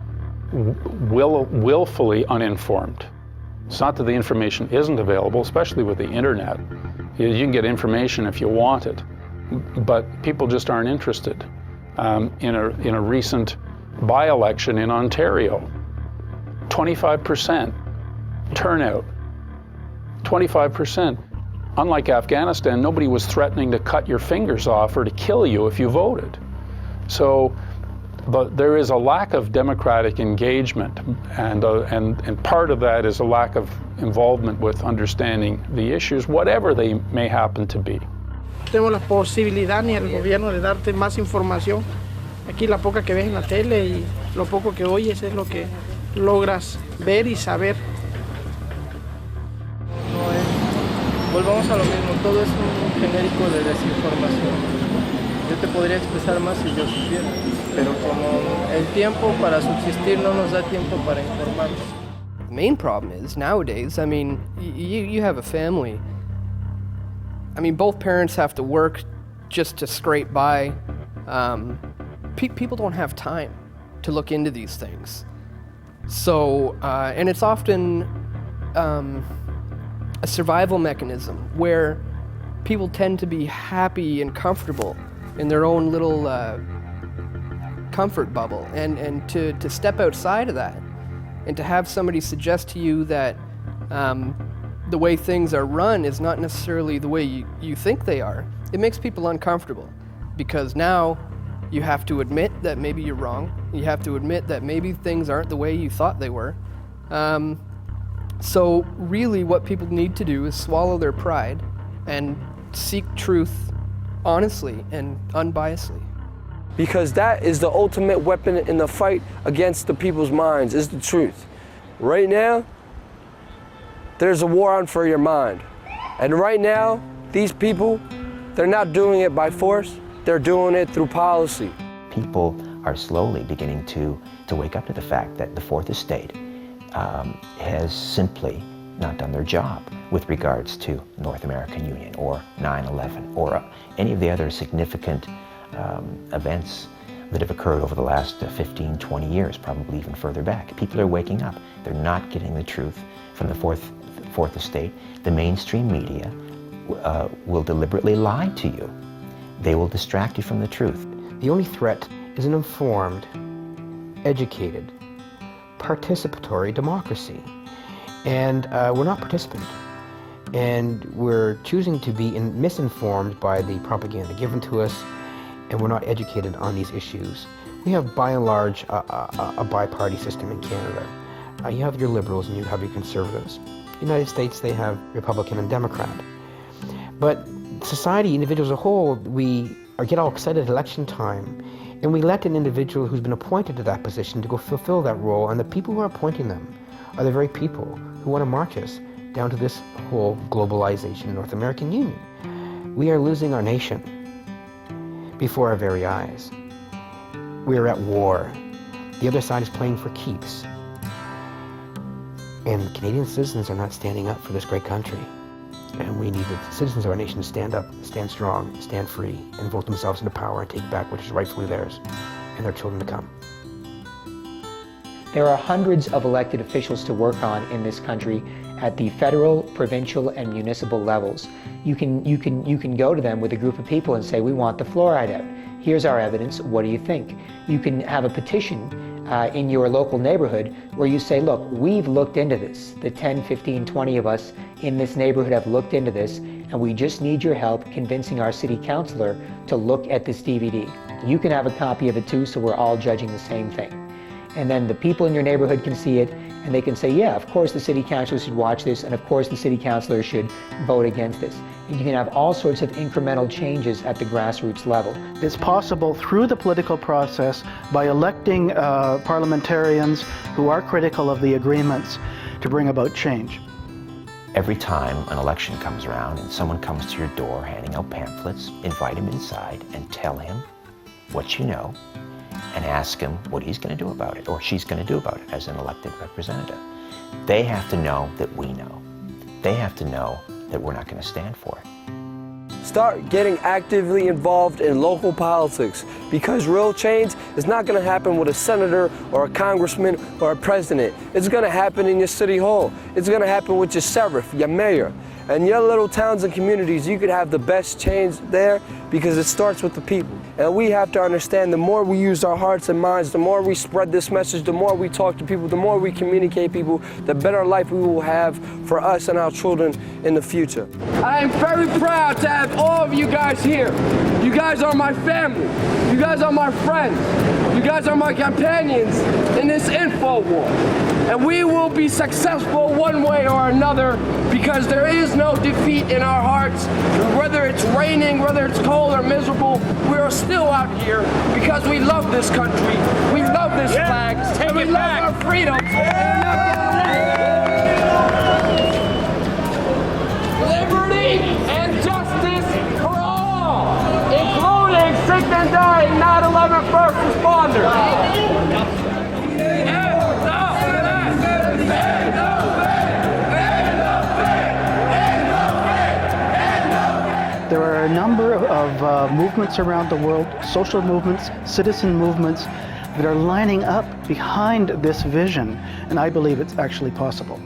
willfully uninformed. It's not that the information isn't available, especially with the internet. You can get information if you want it, but people just aren't interested. In a recent by-election in Ontario, 25% turnout. 25%. Unlike Afghanistan, nobody was threatening to cut your fingers off or to kill you if you voted. So, but there is a lack of democratic engagement, and part of that is a lack of involvement with understanding the issues, whatever they may happen to be. Tenemos la posibilidad ni el gobierno de darte más información. Aquí la poca que ves en la tele y lo poco que oyes es lo que logras ver y saber. Volvamos a lo mismo, todo es un genérico de desinformación. Yo te podría expresar más si yo supiera, pero como el tiempo para subsistir no nos da tiempo para informarnos. The main problem is nowadays, I mean, you have a family. I mean, both parents have to work just to scrape by. People don't have time to look into these things. So, and it's often a survival mechanism where people tend to be happy and comfortable in their own little comfort bubble, and to step outside of that and to have somebody suggest to you that the way things are run is not necessarily the way you think they are, it makes people uncomfortable, because now you have to admit that maybe you're wrong. You have to admit that maybe things aren't the way you thought they were. So really what people need to do is swallow their pride and seek truth honestly and unbiasedly. Because that is the ultimate weapon in the fight against the people's minds, is the truth. Right now, there's a war on for your mind. And right now, these people, they're not doing it by force, they're doing it through policy. People are slowly beginning to wake up to the fact that the Fourth Estate has simply not done their job with regards to North American Union or 9/11 or any of the other significant events that have occurred over the last 15, 20 years, probably even further back. People are waking up. They're not getting the truth from the Fourth Estate. The mainstream media will deliberately lie to you. They will distract you from the truth. The only threat is an informed, educated, participatory democracy. And we're not participant. And we're choosing to be misinformed by the propaganda given to us, and we're not educated on these issues. We have, by and large, a bi-party system in Canada. You have your liberals and you have your conservatives. United States, they have Republican and Democrat. But society, individuals as a whole, we get all excited at election time, and we elect an individual who's been appointed to that position to go fulfill that role, and the people who are appointing them are the very people who want to march us down to this whole globalization North American Union. We are losing our nation before our very eyes. We are at war. The other side is playing for keeps. And Canadian citizens are not standing up for this great country. And we need the citizens of our nation to stand up, stand strong, stand free, and vote themselves into power and take back what is rightfully theirs and their children to come. There are hundreds of elected officials to work on in this country at the federal, provincial, and municipal levels. You can go to them with a group of people and say, we want the fluoride out. Here's our evidence, what do you think? You can have a petition in your local neighborhood where you say, look, we've looked into this. The 10, 15, 20 of us in this neighborhood have looked into this, and we just need your help convincing our city councilor to look at this DVD. You can have a copy of it too, so we're all judging the same thing. And then the people in your neighborhood can see it, and they can say, yeah, of course the city councilor should watch this, and of course the city councilor should vote against this. And you can have all sorts of incremental changes at the grassroots level. It's possible through the political process by electing parliamentarians who are critical of the agreements to bring about change. Every time an election comes around and someone comes to your door handing out pamphlets, invite him inside and tell him what you know and ask him what he's going to do about it, or she's going to do about it as an elected representative. They have to know that we know. They have to know that we're not going to stand for it. Start getting actively involved in local politics, because real change is not going to happen with a senator or a congressman or a president. It's going to happen in your city hall. It's going to happen with your sheriff, your mayor. And your little towns and communities, you could have the best change there because it starts with the people. And we have to understand the more we use our hearts and minds, the more we spread this message, the more we talk to people, the more we communicate people, the better life we will have for us and our children in the future. I am very proud to have all of you guys here. You guys are my family. You guys are my friends. You guys are my companions in this info war. And we will be successful one way or another because there is no defeat in our hearts. Whether it's raining, whether it's cold or miserable, we are still out here because we love this country, we love this flag, and we love our freedom. Liberty and justice for all, including sick and dying 9/11 first responders. There are a number of movements around the world, social movements, citizen movements, that are lining up behind this vision, and I believe it's actually possible.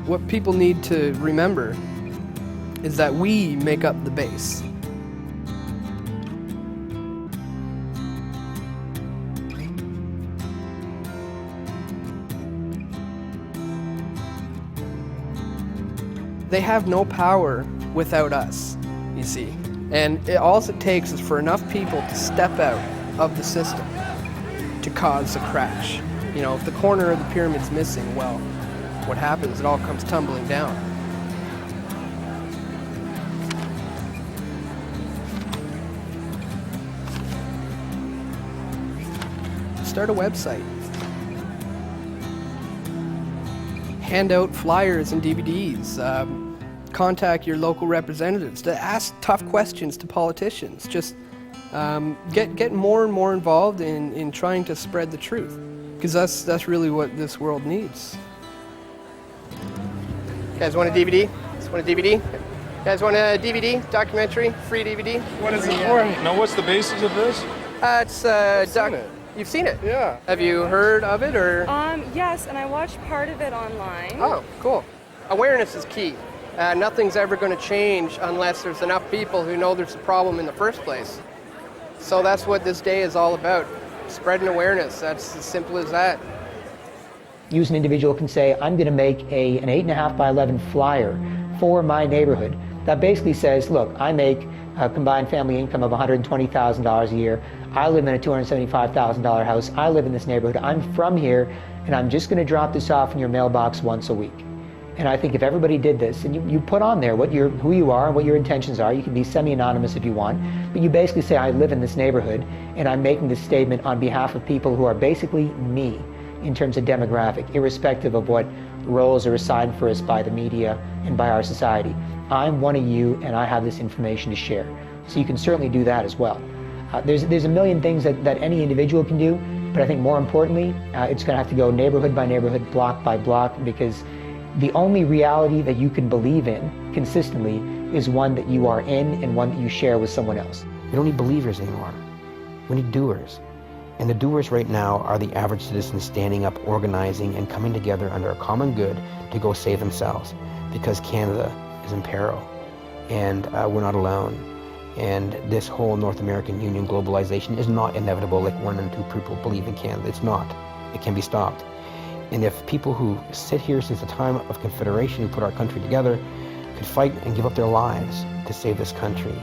What people need to remember is that we make up the base. They have no power without us, you see. And all it takes is for enough people to step out of the system to cause a crash. You know, if the corner of the pyramid's missing, well, what happens? It all comes tumbling down. Start a website. Hand out flyers and DVDs. Contact your local representatives to ask tough questions to politicians. Just get more and more involved in trying to spread the truth, because that's really what this world needs. You guys want a DVD? Want a DVD? You guys want a DVD? Documentary? Free DVD? What is it for? Now, what's the basis of this? You've seen it? Yeah. Have you heard of it, or? Yes, and I watched part of it online. Oh, cool. Awareness is key. Nothing's ever going to change unless there's enough people who know there's a problem in the first place. So that's what this day is all about. Spreading awareness. That's as simple as that. You as an individual can say, I'm going to make an 8.5 by 11 flyer for my neighborhood that basically says, look, I make a combined family income of $120,000 a year. I live in a $275,000 house. I live in this neighborhood. I'm from here, and I'm just going to drop this off in your mailbox once a week. And I think if everybody did this, and you put on there who you are and what your intentions are, you can be semi-anonymous if you want, but you basically say, I live in this neighborhood, and I'm making this statement on behalf of people who are basically me in terms of demographic, irrespective of what roles are assigned for us by the media and by our society. I'm one of you, and I have this information to share. So you can certainly do that as well. There's a million things that any individual can do, but I think more importantly, it's going to have to go neighborhood by neighborhood, block by block, because the only reality that you can believe in consistently is one that you are in and one that you share with someone else. We don't need believers anymore. We need doers. And the doers right now are the average citizen standing up, organizing, and coming together under a common good to go save themselves, because Canada is in peril. and we're not alone. And this whole North American Union globalization is not inevitable like 1 in 2 people believe in Canada. It's not. It can be stopped. And if people who sit here since the time of Confederation, who put our country together, could fight and give up their lives to save this country,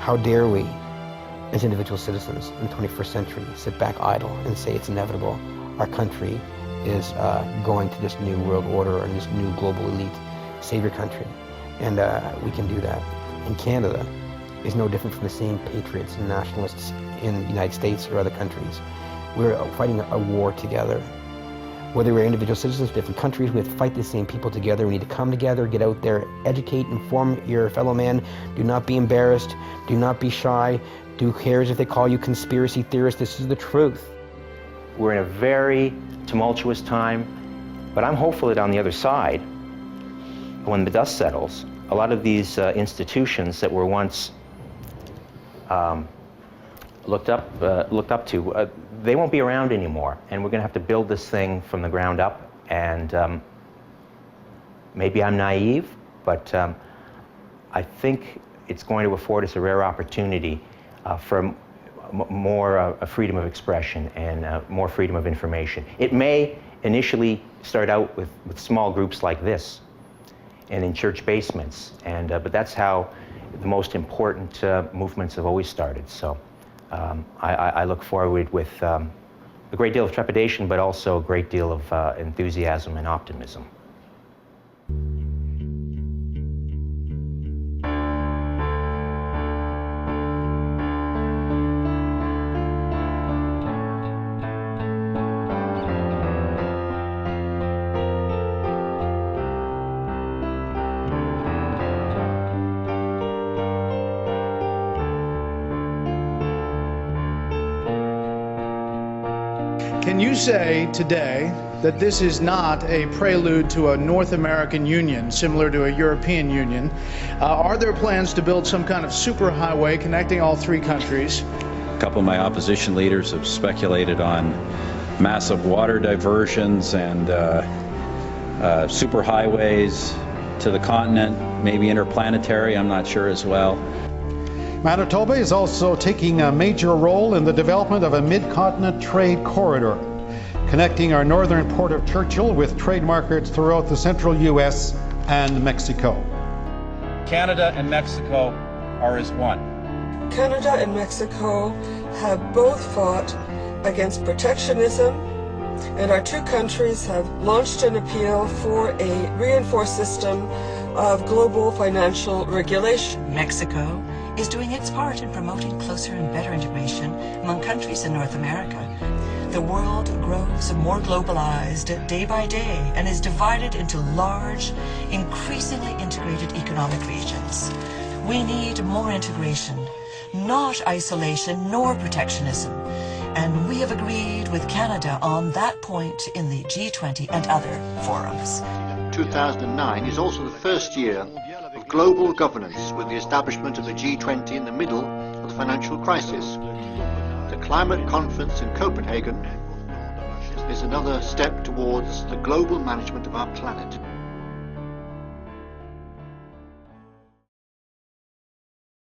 how dare we, as individual citizens in the 21st century, sit back idle and say it's inevitable. Our country is going to this new world order and this new global elite savior country. And we can do that. In Canada is no different from the same patriots and nationalists in the United States or other countries. We're fighting a war together. Whether we're individual citizens of different countries, we have to fight the same people together. We need to come together, get out there, educate, inform your fellow man. Do not be embarrassed. Do not be shy. Who cares if they call you conspiracy theorists? This is the truth. We're in a very tumultuous time, but I'm hopeful that on the other side, when the dust settles, a lot of these institutions that were once looked up to, they won't be around anymore, and we're going to have to build this thing from the ground up. And maybe I'm naive, but I think it's going to afford us a rare opportunity for more freedom of expression and more freedom of information. It may initially start out with small groups like this and in church basements, and but that's how the most important movements have always started. So I look forward with a great deal of trepidation, but also a great deal of enthusiasm and optimism. Can you say today that this is not a prelude to a North American Union similar to a European Union? Are there plans to build some kind of superhighway connecting all 3 countries? A couple of my opposition leaders have speculated on massive water diversions and superhighways to the continent, maybe interplanetary, I'm not sure as well. Manitoba is also taking a major role in the development of a mid-continent trade corridor, connecting our northern port of Churchill with trade markets throughout the central U.S. and Mexico. Canada and Mexico are as one. Canada and Mexico have both fought against protectionism, and our 2 countries have launched an appeal for a reinforced system of global financial regulation. Mexico is doing its part in promoting closer and better integration among countries in North America. The world grows more globalized day by day and is divided into large, increasingly integrated economic regions. We need more integration, not isolation nor protectionism. And we have agreed with Canada on that point in the G20 and other forums. 2009 is also the first year of global governance, with the establishment of the G20 in the middle of the financial crisis. The climate conference in Copenhagen is another step towards the global management of our planet.